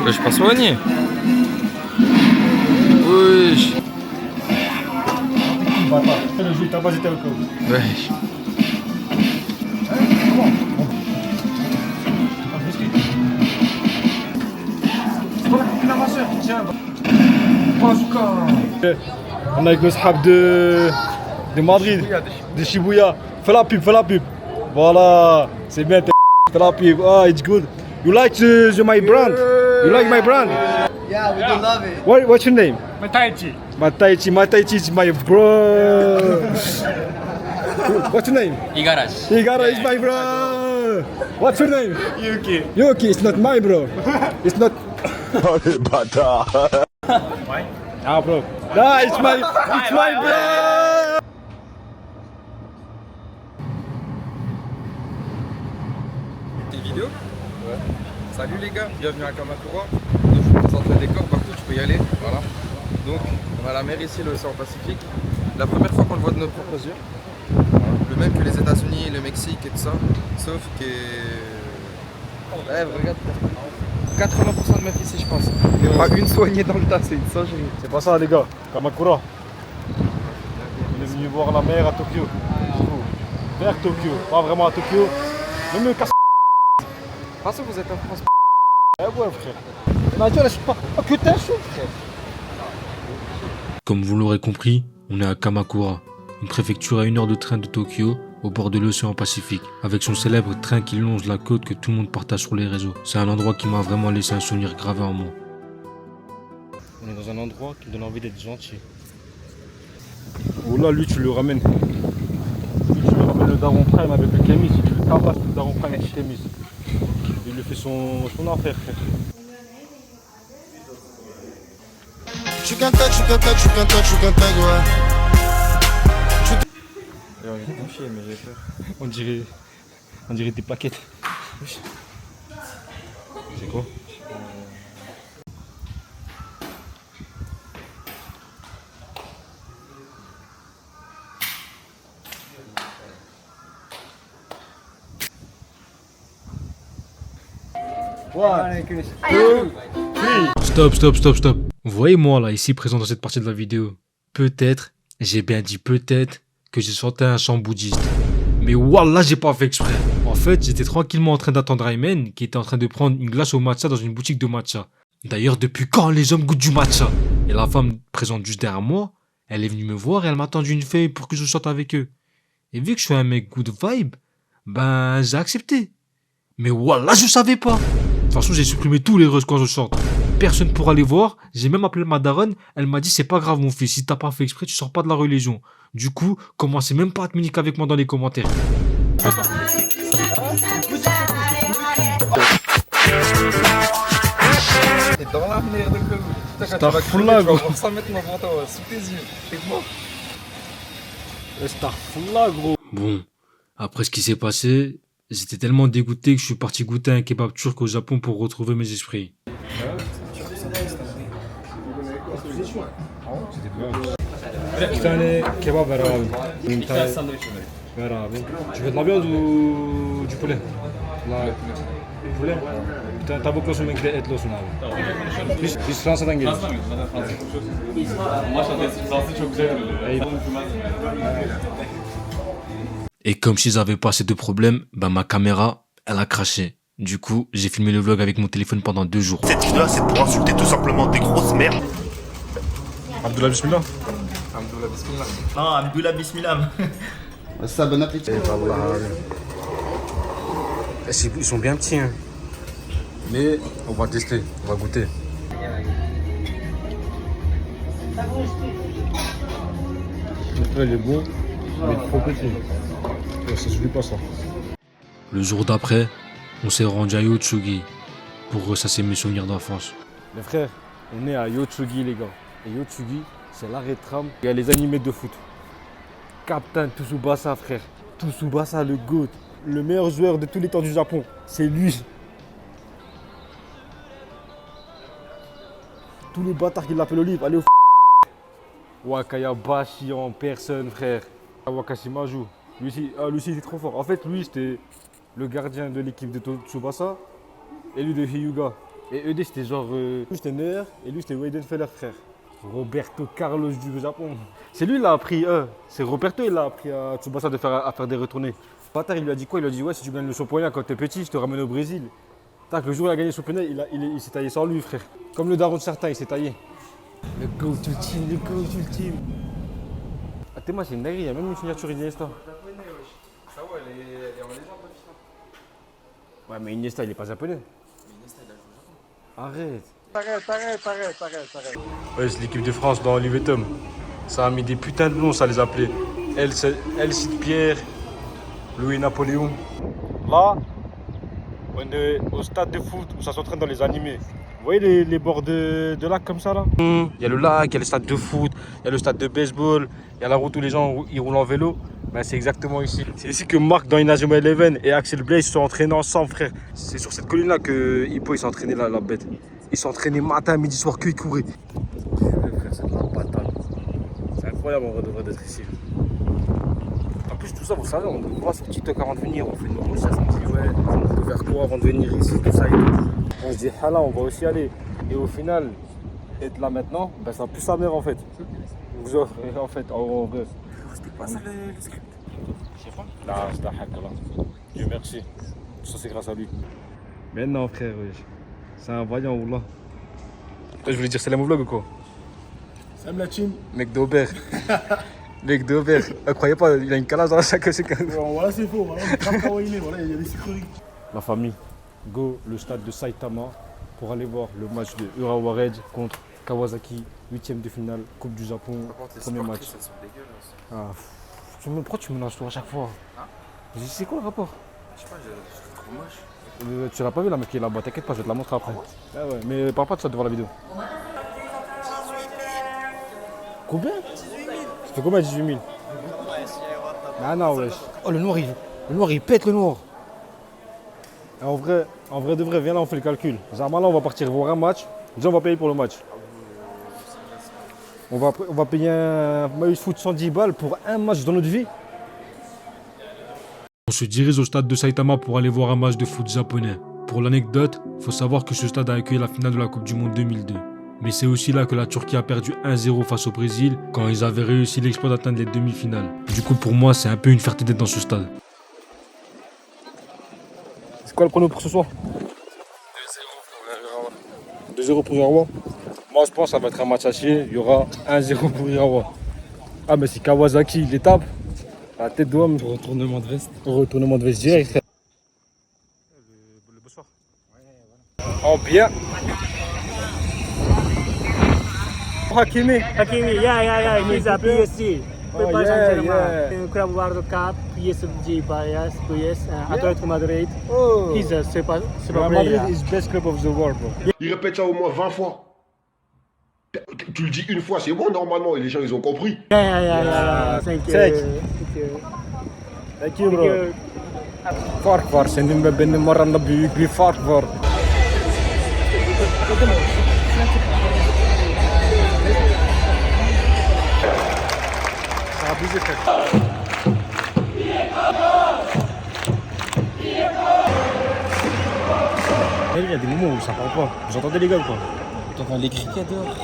Wesh, pas soigné. Wesh. Le jeu, t'as basé tel code. Wesh. On est avec nos sahab de Madrid, de Shibuya. Fais la pub. Voilà, c'est bien, fais la pub. Ah, it's good. You like my brand? You like my brand? Yeah, we do love it. What's your name? Mataichi is my bro. What's your name? Igara is my bro. What's your name? Yuki, it's not my bro. It's not. Why? Ah, bro. Nah, it's my bro. Tes vidéos? Ouais. Salut les gars, bienvenue à Kamakura. Donc je vous présente le décor, partout tu peux y aller. Voilà. Donc on a la mer ici, l'océan Pacifique. La première fois qu'on le voit de nos propres yeux. Voilà. Le même que les États-Unis, le Mexique et tout ça. Sauf que. Ouais, regarde. 80% de meufs ici, je pense. Il n'y a pas une soignée dans le tas, c'est une singerie. C'est pas ça, les gars. Kamakura. On est venu voir la mer à Tokyo. Vers Tokyo. Pas vraiment à Tokyo. Même le casse. De toute façon, vous êtes en France. Eh ouais, frère. On a dit, on pas que t'es chaud, frère. Comme vous l'aurez compris, on est à Kamakura, une préfecture à 1 heure de train de Tokyo, au bord de l'océan Pacifique, avec son célèbre train qui longe la côte que tout le monde partage sur les réseaux. C'est un endroit qui m'a vraiment laissé un souvenir gravé en moi. On est dans un endroit qui me donne envie d'être gentil. Oh là, lui, tu le ramènes. Lui, tu le ramènes le Daron Prime avec le Kémis. Tu le tabasses le Daron Prime avec le Kémis. Il lui fait son affaire, frère. Je suis qu'un tag, je suis qu'un tag, je suis qu'un tag, je suis qu'un tag, ouais. Alors, il est confié, mais j'ai peur. On dirait des plaquettes. C'est quoi? Stop. Vous voyez moi là, ici présent dans cette partie de la vidéo. Peut-être, j'ai bien dit peut-être, que j'ai chanté un chant bouddhiste. Mais wallah, j'ai pas fait exprès. En fait, j'étais tranquillement en train d'attendre Aymen, qui était en train de prendre une glace au matcha dans une boutique de matcha. D'ailleurs, depuis quand les hommes goûtent du matcha? Et la femme présente juste derrière moi, elle est venue me voir et elle m'a tendu une feuille pour que je chante avec eux. Et vu que je suis un mec good vibe, ben j'ai accepté. Mais wallah, je savais pas. De toute façon, j'ai supprimé tous les roses quand je chante. Personne pourra les voir. J'ai même appelé ma daronne. Elle m'a dit, c'est pas grave mon fils, si t'as pas fait exprès, tu sors pas de la religion. Du coup, commencez même pas à communiquer avec moi dans les commentaires. T'es dans la merde, gros. C'est un foulard, gros. Tu vas voir ça maintenant devant toi, sous tes yeux. Fais-moi. C'est un foulard, gros. Bon, après ce qui s'est passé, j'étais tellement dégoûté que je suis parti goûter un kebab turc au Japon pour retrouver mes esprits. Kebab arabe. Tu veux de la viande ou du poulet? Du poulet? T'as beaucoup de mec et de l'os. Biz Fransa'dan geliyoruz. Et comme s'ils avaient pas assez de problèmes, bah ma caméra, elle a craché. Du coup, j'ai filmé le vlog avec mon téléphone pendant 2 jours. Cette vidéo, c'est pour insulter tout simplement des grosses merdes. Abdullah Bismillah. Abdullah Bismillah. Non, Abdullah Bismillah. Ça, bon appétit. Ils sont bien petits, hein. Mais on va tester, on va goûter. Il est bon, mais trop petit. Ça se joue pas ça. Le jour d'après, on s'est rendu à Yotsugi pour ressasser mes souvenirs d'enfance. Les frères, on est à Yotsugi les gars. Et Yotsugi, c'est l'arrêt de tram. Il y a les animés de foot. Captain Tsubasa, frère. Tsubasa, le GOAT. Le meilleur joueur de tous les temps du Japon. C'est lui. Tous les bâtards qui l'appellent Olive, allez au Wakayabashi en personne, frère. Wakashimaju. Lui aussi, il est trop fort. En fait, lui, c'était le gardien de l'équipe de Tsubasa et lui de Hyuga. Et eux deux, c'était genre. Lui, c'était Neuer et lui, c'était Weidenfeller, frère. Roberto Carlos du Japon. C'est lui, il a appris. C'est Roberto, il a appris à Tsubasa à faire des retournées. Bâtard, il lui a dit quoi? Il lui a dit, ouais, si tu gagnes le championnat quand t'es petit, je te ramène au Brésil. Tac, le jour où il a gagné le championnat, il s'est taillé sans lui, frère. Comme le daron de certains, il s'est taillé. Le go-to team, le go-to team. Ah, t'es moi, c'est une dinguerie, il y a même une signature Iniesta. Ça, ouais, elle est en légende, Ouais, mais Iniesta, il est pas japonais. Arrête. Ouais, c'est l'équipe de France dans Olivier Tom. Ça a mis des putains de noms, ça les appelait. Elcide Pierre, Louis Napoléon. Là, on est au stade de foot où ça s'entraîne dans les animés. Vous voyez les bords de lac comme ça là? Il y a le lac, il y a le stade de foot, il y a le stade de baseball, il y a la route où les gens ils roulent en vélo. Ben, c'est exactement ici. C'est ici que Marc dans Inazuma Eleven et Axel Blaze se sont entraînés ensemble, frère. C'est sur cette colline là que Hippo il s'est entraîné là, la bête. Ils s'entraînaient matin, midi, soir, que ils couraient. Frère, c'est de la patate. C'est incroyable en vrai de vrai d'être ici. En plus, tout ça, vous savez, on nous voit sur TikTok avant de venir. On fait une recherche, on se dit, ouais, on peut faire quoi avant de venir ici, tout ça et tout. On se dit, ah là, on va aussi aller. Et au final, être là maintenant, ben, ça pue sa mère en fait. Genre, en fait, en vrai. C'était pas ça le script. Je sais pas. Là, c'est un hack là. Dieu merci. Tout ça, c'est grâce à lui. Mais non, frère, wesh. C'est un vaillant, Oula. Je voulais dire, c'est la vlog ou quoi? Salam la team. Mec d'Aubert. Mec d'Aubert. Croyez pas, il a une calage dans chaque séquence. Voilà, c'est faux. Voilà, on est grave kawaii, voilà, il y a des sécurités. La famille, go le stade de Saitama pour aller voir le match de Urawa Red contre Kawasaki, 8ème de finale, Coupe du Japon, premier match. Ah, pourquoi tu mélanges tout à chaque fois? C'est quoi le rapport? Je sais pas, je trouve moche. Tu l'as pas vu la meuf qui est là-bas, t'inquiète pas, je vais te la montrer après. Ah ouais, mais parle pas de ça devant la vidéo. Combien? Ça fait combien 18 000? Ah non, wesh. Oh, le noir il pète le noir. Et en vrai de vrai, viens là, on fait le calcul. Généralement là, on va partir voir un match. Déjà, on va payer pour le match. On va payer un maillot de foot 110 balles pour un match dans notre vie. On se dirige au stade de Saitama pour aller voir un match de foot japonais. Pour l'anecdote, faut savoir que ce stade a accueilli la finale de la Coupe du Monde 2002. Mais c'est aussi là que la Turquie a perdu 1-0 face au Brésil quand ils avaient réussi l'exploit d'atteindre les demi-finales. Du coup, pour moi, c'est un peu une fierté d'être dans ce stade. C'est quoi le prono pour ce soir? 2-0 pour Urawa. Moi, je pense que ça va être un match à chier. Il y aura 1-0 pour Urawa. Ah, mais si Kawasaki il les tape, la tête d'homme. Retournement de veste. Retournement de veste direct. Le Bosphore. Oh, bien. Hakimi, yeah, he's a PSG. Oh, yeah. Club World Cup, PSG bias, Atletico Madrid. Oh. He's a super Madrid player. is best club of the world, bro. Il répète ça au moins 20 fois. Tu le dis une fois, c'est bon normalement, et les gens ils ont compris. Yeah. Thank you. Thank you, bro. Fark var, senin ve benim aramda büyük bir fark var. Ça a abusé, frère. Il y a des moments où ça parle pas. Vous entendez les gars ou pas? T'entends les cris qu'il y a dehors.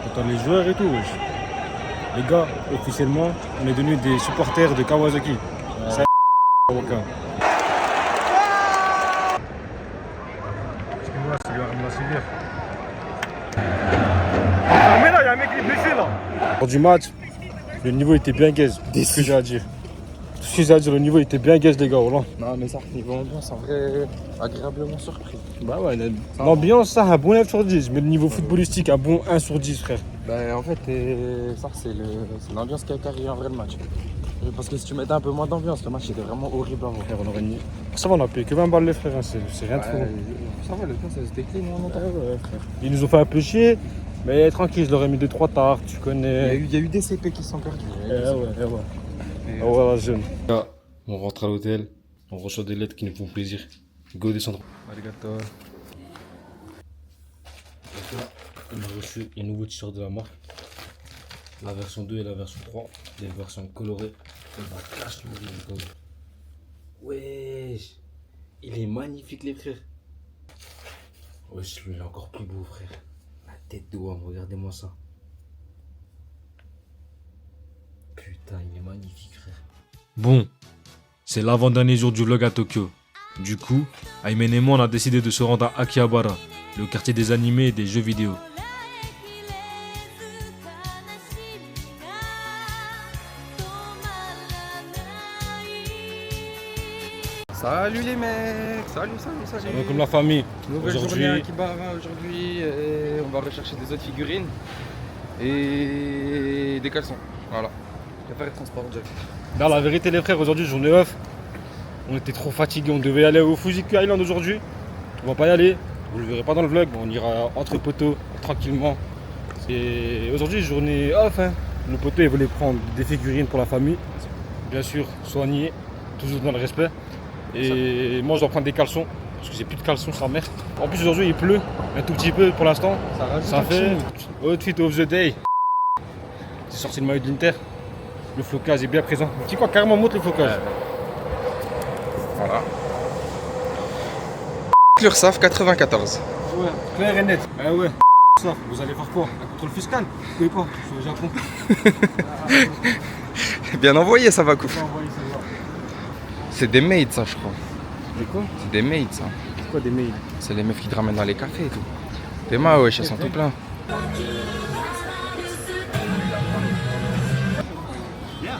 T'entends les joueurs et tout, wesh. Les gars, officiellement, on est devenus des supporters de Kawasaki. C'est un Waka. Excuse-moi, c'est lui à subir. Mais là, il y a un mec qui est blessé là. Lors du match, le niveau était bien gaze. C'est ce que j'ai à dire. Tout ce que j'ai à dire, le niveau était bien gaze, les gars. Voilà. Non, mais ça, niveau ambiance, en vrai, agréablement surpris. Bah ouais, l'ambiance, ça, un bon 9 sur 10. Mais le niveau footballistique, un bon 1 sur 10, frère. Ben, en fait, ça, c'est l'ambiance qui a carré en vrai le match. Parce que si tu mettais un peu moins d'ambiance, le match était vraiment horrible avant. Frère, on aurait nié. Ça va, on a payé que 20 balles, les frères. Hein. C'est rien de fou. Ça va, le temps, ça se décline, on entend. Ouais, frère. Ils nous ont fait un peu chier. Mais tranquille, je leur ai mis 2-3 tartes, tu connais. Il y a eu des CP qui sont perdus. Ouais, jeune. On rentre à l'hôtel, on reçoit des lettres qui nous font plaisir. Go descendre. Arigato. On a reçu un nouveau t-shirt de la marque. La version 2 et la version 3. Des versions colorées. On va cacher le logo. Wesh, il est magnifique les frères. Wesh, lui il est encore plus beau frère. La tête de homme, regardez-moi ça. Putain, il est magnifique frère. Bon, c'est l'avant-dernier jour du vlog à Tokyo. Du coup, Aymen et moi on a décidé de se rendre à Akihabara, le quartier des animés et des jeux vidéo. Salut les mecs, salut. Comme la famille. Nouvelle journée à Akihabara aujourd'hui, on va rechercher des autres figurines et des caleçons. Voilà, je vais faire le transport direct. Là, la vérité les frères, aujourd'hui journée off. On était trop fatigués, on devait aller au Fujiku Island aujourd'hui. On va pas y aller, vous le verrez pas dans le vlog, on ira entre poteaux tranquillement. Et aujourd'hui journée off, hein. Le poteau il voulait prendre des figurines pour la famille. Bien sûr, soigner, toujours dans le respect. Et moi je dois prendre des caleçons, parce que j'ai plus de caleçons, sa mère. En plus aujourd'hui il pleut, un tout petit peu pour l'instant. Ça fait outfit of the day. J'ai sorti le maillot de l'Inter. Le flocage est bien présent. Tu sais quoi, carrément monte le flocage. Voilà. L'URSSAF 94. Ouais, clair et net. Ah ouais, ça, vous allez faire quoi? Un contrôle fiscal? Vous pouvez pas, je suis au Japon. Bien envoyé ça va couper. C'est des maids ça je crois. C'est quoi? C'est des maids ça. C'est quoi des mails? C'est les meufs qui te ramènent dans les cafés et tout. Tes mains wesh, elles sont tout pleins.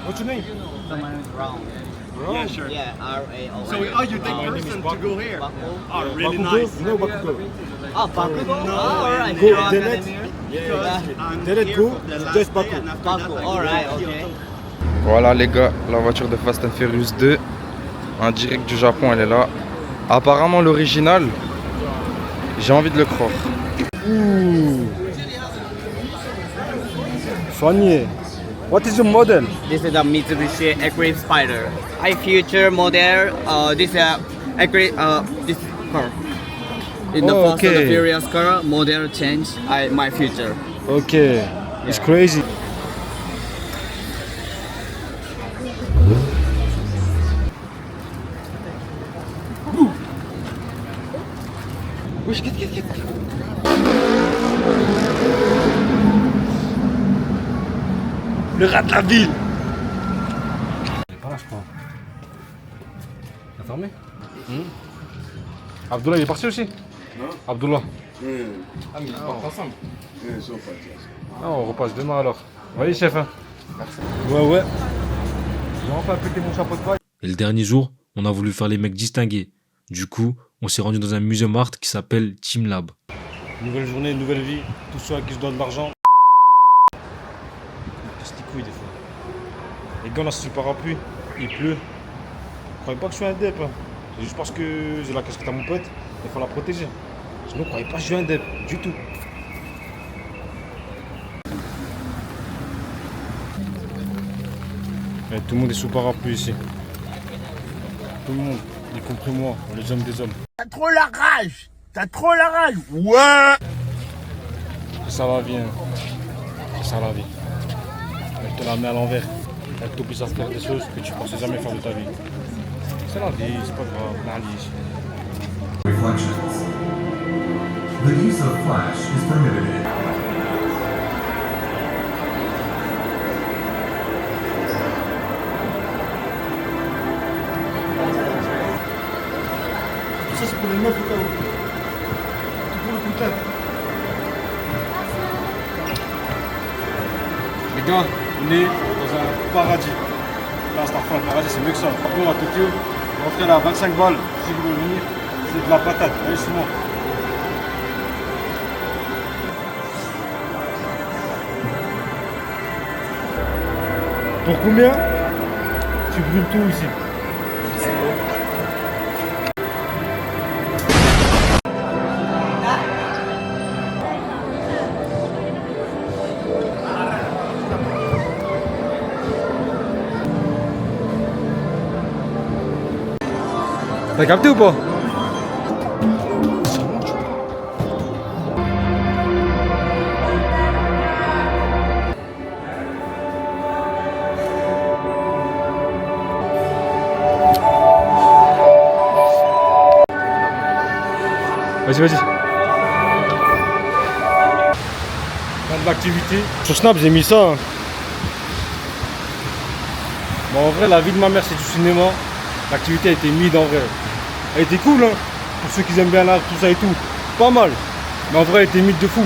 What's your name? Yeah, sure. Yeah, R-A-O. So, you take person to go here? Oh, really Bakugo? nice. You know Bakugo? Oh, Bakugo? No, Oh, alright. Go You are delete. academia? Teletco, just Baku. Alright, okay. Voilà les gars, la voiture de Fast and Furious 2 en direct du Japon, elle est là. Apparemment l'original, j'ai envie de le croire. Ouh. Soigné. What is your model? This is a Mitsubishi Eclipse Spider. I future model. This this car. In the Fast and the Furious car, model change. My future. Okay. It's crazy. Le rat de la ville. Il est pas là, je crois. Il a fermé. Abdullah, il est parti aussi. Non. Abdullah. Ah mais ils partent ensemble. Ah, on repasse demain alors. Voyez chef hein. Ouais. J'ai enfin pété mon chapeau de paille. Et le dernier jour, on a voulu faire les mecs distingués. Du coup, on s'est rendu dans un musée art qui s'appelle Team Lab. Nouvelle journée, nouvelle vie. Tous ceux à qui je donne de l'argent. Casse les couilles des fois. Les gars, là, c'est super parapluie. Il pleut. Croyez pas que je suis un dep. Hein. C'est juste parce que j'ai la casquette à mon pote. Il faut la protéger. Sinon, croyez pas que je suis un dep. Du tout. Et tout le monde est sous parapluie ici. Tout le monde, y compris moi, les hommes des hommes. T'as trop la rage. Ouais. C'est ça la vie, hein. C'est ça la vie. Elle te la met à l'envers. Elle t'oblige à faire des choses que tu pensais jamais faire de ta vie. C'est la vie, c'est pas grave, معليش. Reflections. The use of flash is prohibited. Ça c'est pour les meufs ou pas? C'est pour le putain. Les gars, on est dans un paradis. Là, c'est enfin le paradis, c'est mieux que ça. Après, on va à Tokyo, on va rentrer là à 25 balles. Si vous voulez venir, c'est de la patate. Allez, c'est moi. Pour combien tu brûles tout ici? T'as capté ou pas? Vas-y. Fin de l'activité. Sur Snap, j'ai mis ça. Hein. Bon, en vrai, la vie de ma mère, c'est du cinéma. L'activité a été mise en vrai. Elle était cool, hein. Pour ceux qui aiment bien l'art, tout ça et tout. Pas mal. Mais en vrai, elle était mise de fou.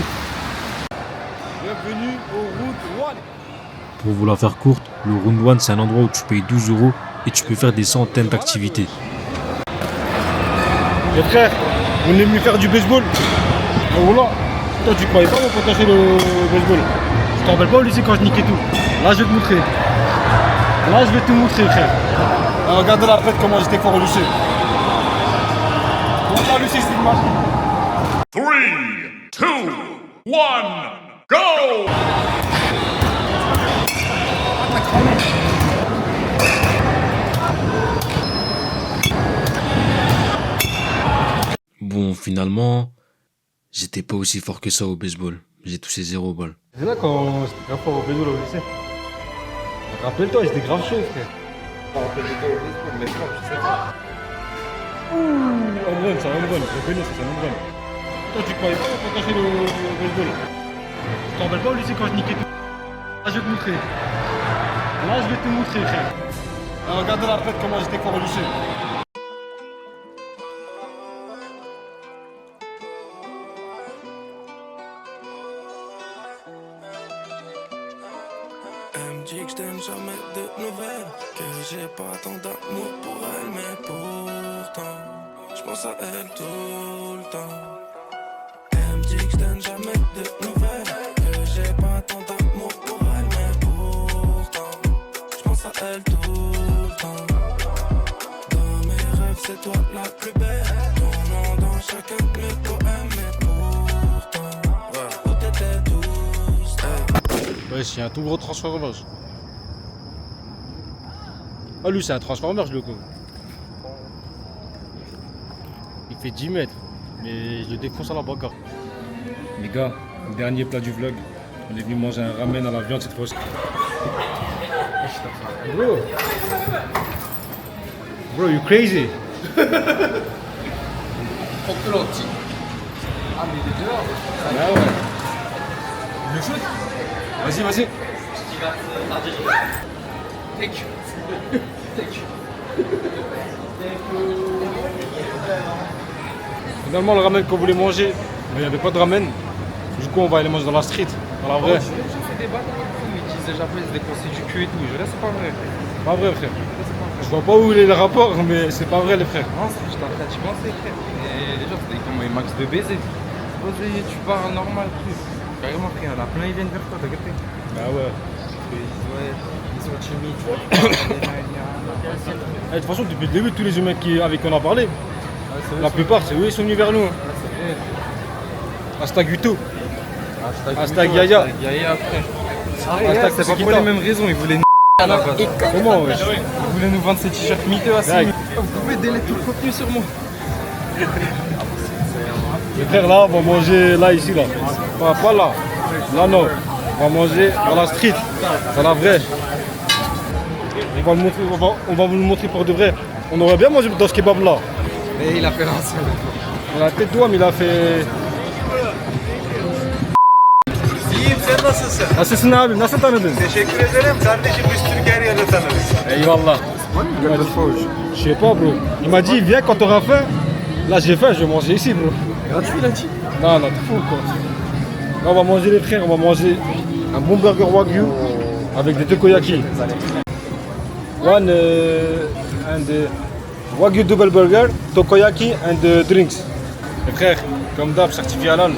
Bienvenue au Route 1. Pour vous la faire courte, le Round 1 c'est un endroit où tu payes 12 € et tu peux faire des centaines d'activités. Les frères, on est venu faire du baseball. Oh voilà. Toi, tu croyais pas mon potentiel au baseball? Je te rappelle pas au lycée quand je niquais tout. Là, je vais te montrer. Là, je vais te montrer, frère. Alors, regardez la fête comment j'étais fort au lycée. Comment au lycée, c'est une machine. 3, 2, 1, go! Bon, finalement, j'étais pas aussi fort que ça au baseball. J'ai touché 0 balles. C'est là quand j'étais grave fort au baseball au lycée. Rappelle-toi, j'étais grave chaud, frère. Rappelle-toi au baseball, mais frère, je sais pas. Ouh, home run, c'est un home run. Je connais, c'est un home run. Toi, tu croyais pas au potentiel au baseball? Je te rappelle pas au lycée quand je niquais tout. Là, je vais te montrer. Là, je vais te montrer, frère. Alors, regardez la fête comment j'étais fort au lycée. Elle me dit que je t'aime jamais de nouvelles, que j'ai pas tant d'amour pour elle, mais pourtant je pense à elle tout le temps. Elle me dit que je t'aime jamais de nouvelles, que elle tout le temps. Dans mes rêves, c'est toi la plus belle. Ton nom dans chacun de mes poèmes, mais pourtant, où t'étais douce. Ouais, c'est un tout gros Transformers. Ah, lui, c'est un Transformers, le coup. Il fait 10 mètres, mais je le défonce à la bagarre. Les gars, dernier plat du vlog. On est venu manger un ramen à la viande cette fois-ci. Bro, you crazy? Ah, mais il est dehors. Ah ouais. Le shoot? Vas-y, vas-y. Thank you. Thank you. Finalement, le ramen qu'on voulait manger, mais il n'y avait pas de ramen. Du coup, on va aller manger dans la street, dans la vraie. J'ai fait des bâtards, ils disent déjà après, c'est des conseils du cul et tout. Je là, c'est pas vrai. Pas vrai, frère. Je vois pas où il est le rapport, mais c'est pas vrai, les frères. Non, c'est juste en train d'y penser, frère. Et les gens, c'est comme un max de baiser. Tu parles normal, truc. Carrément, frère, il y en a plein, ils viennent vers toi, t'as capté? Bah ouais. Ils sont timides, tu vois. De toute façon, depuis le début, tous les humains avec qui on a parlé, la plupart, c'est eux, ils sont venus vers nous. Hashtag Uto. Hashtag Yaya. Yaya, frère. Hashtag C'est pas pour les mêmes raisons, ils voulaient à la base. Comment, wesh? Ils voulaient nous vendre ces t-shirts miteux à 6 000. Vous pouvez délayer tout le contenu sur moi. Les frères, là, on va manger, là, ici, là. Pas là. Là, non. On va manger dans la street. Dans la vraie. On va vous le montrer pour de vrai. On aurait bien mangé dans ce kebab là. Et il a fait l'ancien. On a tête d'oie, mais il a fait. İyiyim, sen nasılsın? Nasılsın abi? Nasıl tanıdın? Teşekkür ederim. Kardeşim biz Türkiye'yi yerde tanırız. Eyvallah. Je sais pas, bro. Il m'a dit, viens quand t'auras faim. Là, j'ai faim, je vais manger ici, bro. Gratuit, il a dit. Non, t'es fou, quoi. Là, on va manger, les frères, on va manger un bon burger Wagyu avec des takoyaki. One and Wagyu double burger, takoyaki and drinks. Les frères, comme d'hab, certifié halal.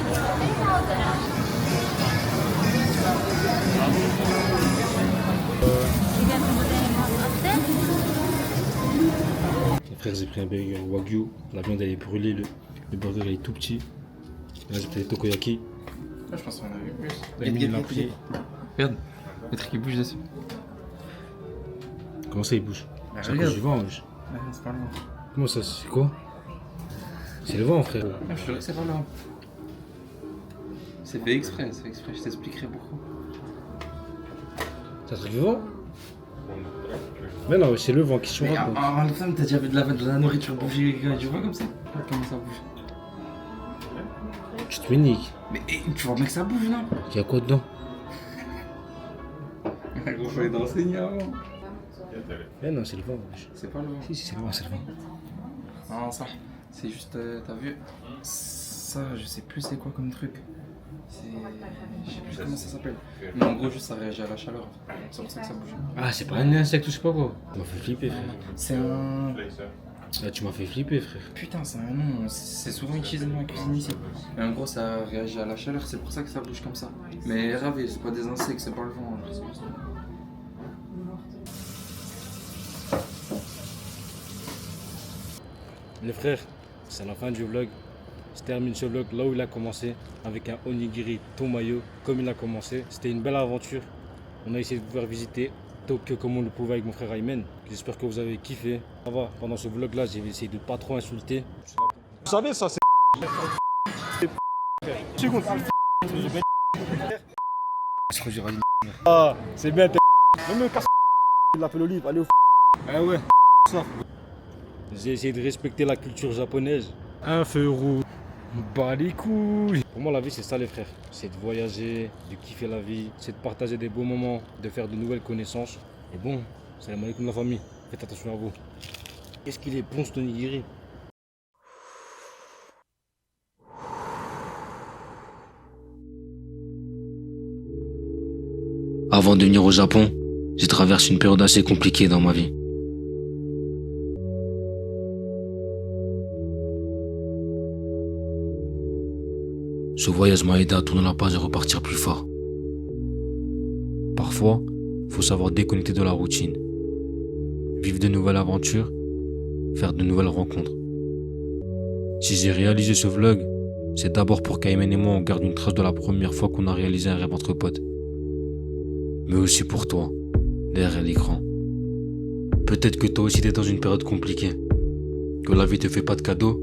Les frères, j'ai pris un burger Wagyu, la viande elle est brûlée, le burger il est tout petit. Là j'ai pris les takoyaki. Là, je pense qu'on a vu plus. Il l'a pris. Regarde, le truc qui bouge dessus. Comment ça il bouge? C'est à regarde. cause du vent, wesh. C'est pas loin. Comment ça, c'est quoi? C'est le vent, frère. Je te jure que c'est pas loin. C'est fait exprès, je t'expliquerai pourquoi. C'est un truc de vent? Mais non, c'est le vent qui se raconte. En le femme, t'as déjà vu de la nourriture bouger, tu vois comme ça? Comment ça bouge? Tu te niques. Mais tu vois bien que ça bouge, non? Il y a quoi dedans? Gros, fallait d'enseigner avant. Mais non, c'est le vent, wesh. C'est pas le vent. Si, c'est le vent, c'est le vent. Non, ça, c'est juste, t'as vu? Ça, je sais plus c'est quoi comme truc. Je sais plus comment ça s'appelle. Mais en gros, juste ça réagit à la chaleur. C'est pour ça que ça bouge. Ah, c'est pas un insecte ou je sais pas quoi. Tu m'as fait flipper, frère. C'est un. Là, tu m'as fait flipper, frère. Putain, c'est un nom. C'est souvent utilisé dans la cuisine ici. Mais en gros, ça réagit à la chaleur. C'est pour ça que ça bouge comme ça. Mais ravé, c'est pas des insectes, c'est pas le vent. Les frères, c'est la fin du vlog. Je termine ce vlog là où il a commencé, avec un onigiri tomayo, comme il a commencé. C'était une belle aventure. On a essayé de vous faire visiter Tokyo comme on le pouvait avec mon frère Aymen. J'espère que vous avez kiffé. Ça va, pendant ce vlog là, j'ai essayé de pas trop insulter. Vous savez ça, c'est... Ah, c'est bien, même me casse. Il a fait l'olive, allez au ah ouais, ça. J'ai essayé de respecter la culture japonaise. Un feu rouge, bah les couilles. Pour moi, la vie, c'est ça, les frères. C'est de voyager, de kiffer la vie, c'est de partager des beaux moments, de faire de nouvelles connaissances. Et bon, salam alaikum la famille. Faites attention à vous. Qu'est-ce qu'il est bon, ce onigiri. Avant de venir au Japon, j'ai traversé une période assez compliquée dans ma vie. Ce voyage m'a aidé à tourner la page et repartir plus fort. Parfois, il faut savoir déconnecter de la routine vivre de nouvelles aventures, faire de nouvelles rencontres. Si j'ai réalisé ce vlog, c'est d'abord pour qu'Ayman et moi on garde une trace de la première fois qu'on a réalisé un rêve entre potes. Mais aussi pour toi, derrière l'écran. Peut-être que toi aussi t'es dans une période compliquée, que la vie te fait pas de cadeaux,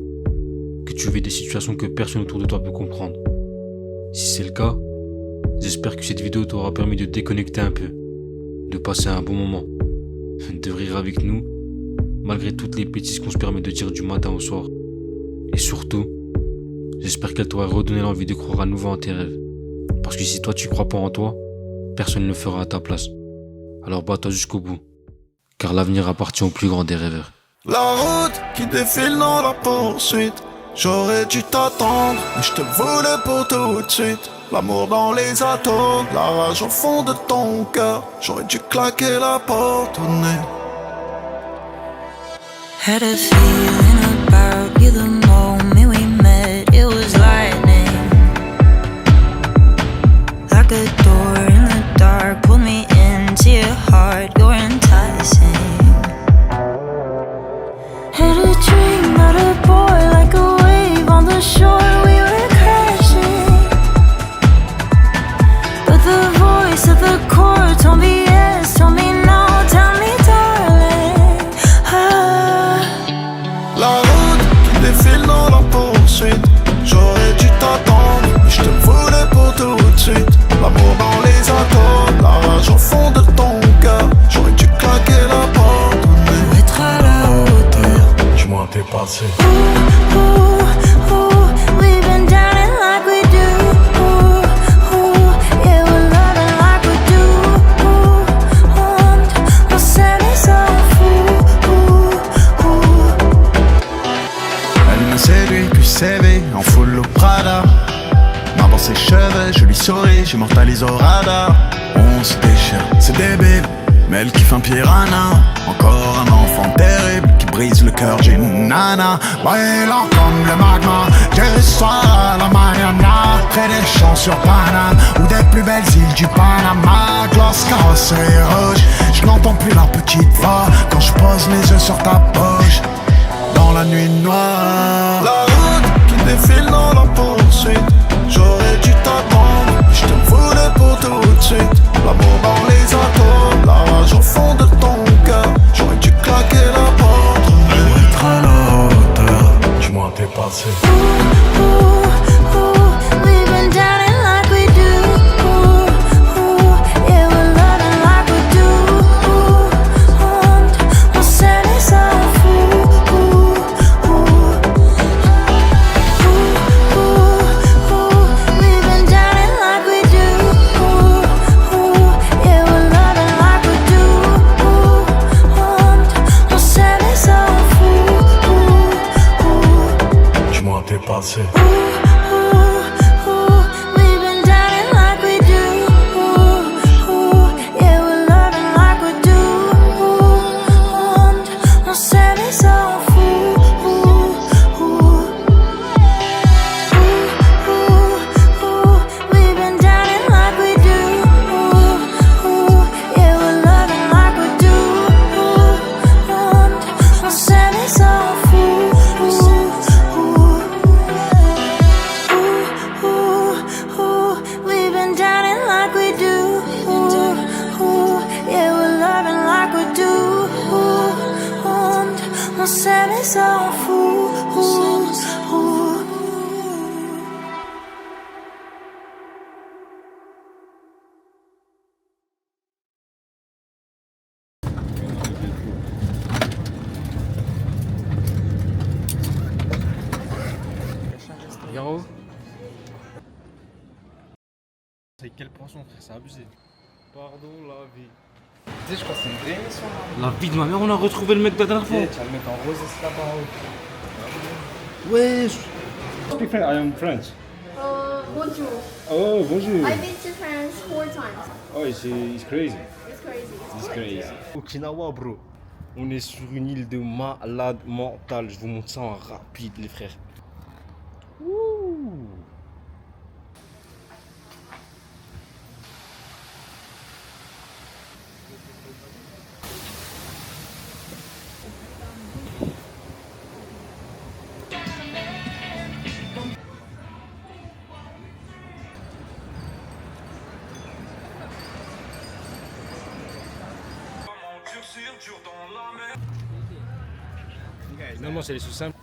que tu vis des situations que personne autour de toi peut comprendre. Si c'est le cas, j'espère que cette vidéo t'aura permis de déconnecter un peu, de passer un bon moment, de rire avec nous, malgré toutes les bêtises qu'on se permet de dire du matin au soir. Et surtout, j'espère qu'elle t'aura redonné l'envie de croire à nouveau en tes rêves. Parce que si toi tu crois pas en toi, personne ne le fera à ta place. Alors bats-toi jusqu'au bout, car l'avenir appartient au plus grand des rêveurs. La route qui défile dans la poursuite. J'aurais dû t'attendre, mais je te voulais pour tout de suite. L'amour dans les atomes, la rage au fond de ton cœur. J'aurais dû claquer la porte au nez. Had a feeling about you the moment we met. It was lightning, like a door in the dark. Pulled me into your heart. You're enticing. Had a dream about a boy like a wave on the shore. We were crashing, but the voice at the core told me yes, told me no, tell me darling. La route qui défile dans la poursuite. J'aurais dû t'attendre, mais je te voulais pour tout de suite. L'amour dans les atomes, la rage au fond de ton cœur. J'aurais dû claquer la porte au nez. Pour être à la hauteur. Dis-moi t'es passé. We've been down it like we do. Yeah, we're loving like we do. On s'aime et ça fout. Elle me séduit, puis sévit, en full au Prada. Main dans ses cheveux, je lui souris, j'immortalise au radar. On se déchire, c'est débile, mais elle kiffe un piranha. Encore un enfant terrible qui brise le cœur d'une nana. Brûlant comme le magma, du soir à la mañana. Près des champs sur Paname, ou des plus belles îles du Panama. Gloss, carrosserie rouge, je n'entends plus leur petite voix quand je pose mes yeux sur ta poche. Dans la nuit noire, la route qui défile dans la poursuite. J'aurais dû t'attendre, je te voulais pour tout de suite. L'amour dans les atomes, la rage au fond de ton cœur. J'aurais dû claquer la porte. Pour être à la hauteur, dis-moi t'es passé. We've been down it like we do. Yeah, we're loving like we do. On s'aime et ça fout. We've been down it like we do. Yeah, we're loving like we do. On s'aime et ça fout. Dis-moi t'es passé. We've been down it like we do. Yeah, we're loving like we do. On s'aime et ça fout. We've been down it like we do. Yeah, we're loving like we do. On s'aime et ça fout. We've been down it like we do. Yeah, we're loving like we do. On s'aime et ça fout. Regarde. C'est quel poisson, frère, c'est abusé. Pardon, la vie. Tu sais, je crois que c'est une vraie émission. La vie de ma mère, on a retrouvé le mec de la dernière fois. Tu vas le mettre en rose et là-bas en haut. Ouais. Speak French, I am French. Bonjour. Oh, bonjour. I've been to France 4 times. Oh, it's crazy. It's crazy. It's crazy. Okinawa, bro. On est sur une île de malade mentale. Je vous montre ça en rapide, les frères. Ouh. Finalement, c'est les sous simples.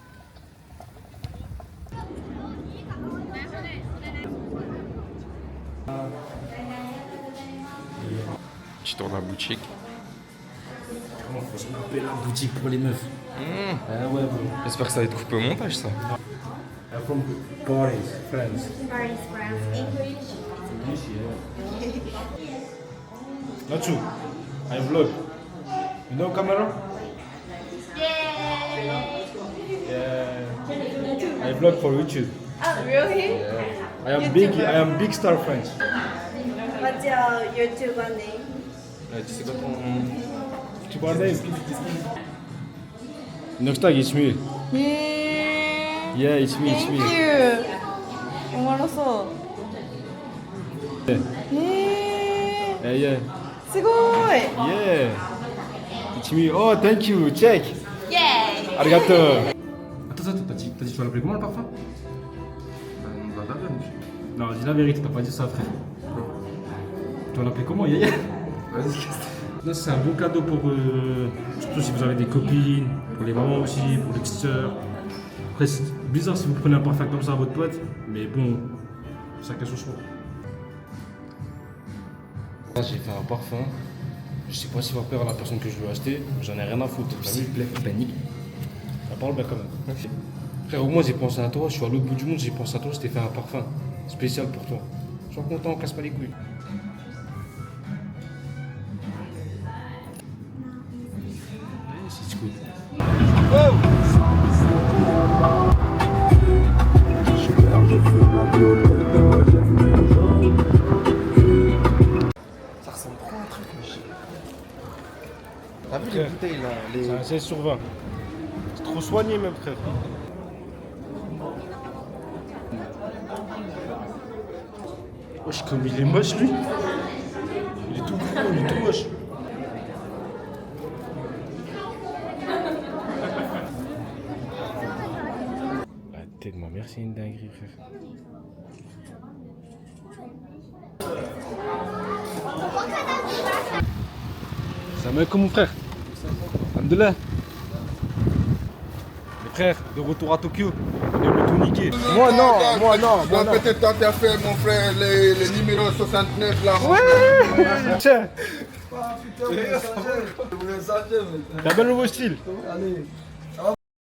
Tu tournes la boutique. Comment faut se couper la boutique pour les meufs? Ah ouais, bro. J'espère que ça va être coupé au montage, ça. I'm from Paris, France. Paris, France. English. English, yeah. Nacho, I vlog. You know camera? Yeah. I vlog for YouTube. Oh, really? I am big star French. What's your YouTuber name? Tu sais quoi ton... YouTuber name? Nokstag, it's me. Yeah, it's me, it's me. Thank you. 어머로서. Yeah, yeah. すごい. Yeah. It's me. Oh, thank you. Check. Yay! Arigato. Attends, t'as dit tu vas l'appeler comment le parfum? Non, dis la vérité, t'as pas dit ça, frère. Tu vas l'appeler comment, Yaya? Là, c'est un bon cadeau pour. Surtout si vous avez des copines, pour les mamans aussi, pour les petites sœurs. Après, c'est bizarre si vous prenez un parfum comme ça à votre pote, mais bon, chacun son choix. Là, j'ai fait un parfum. Je sais pas s'il va plaire à la personne que je veux acheter, j'en ai rien à foutre. S'il plaît, panique. Ça parle bien quand même. Frère, au moins j'ai pensé à toi, je suis à l'autre bout du monde, j'ai pensé à toi, je t'ai fait un parfum spécial pour toi. Sois content, casse pas les couilles. C'est cool. Ça ressemble trop à un truc, mais t'as vu les bouteilles là C'est un 16 sur 20. C'est trop soigné même, frère. Wesh, comme il est moche lui. Il est tout gros, il est tout moche. La tête de ma mère, c'est une dinguerie, frère. Ça me comme mon frère. Alhamdoulilah. Les frères, de retour à Tokyo. On est le tout niqué. Moi non. Peut-être t'as fait mon frère les numéros 69 là. Ouais. Tiens. Ah putain, vous le sachez. T'as bien le nouveau style. Allez.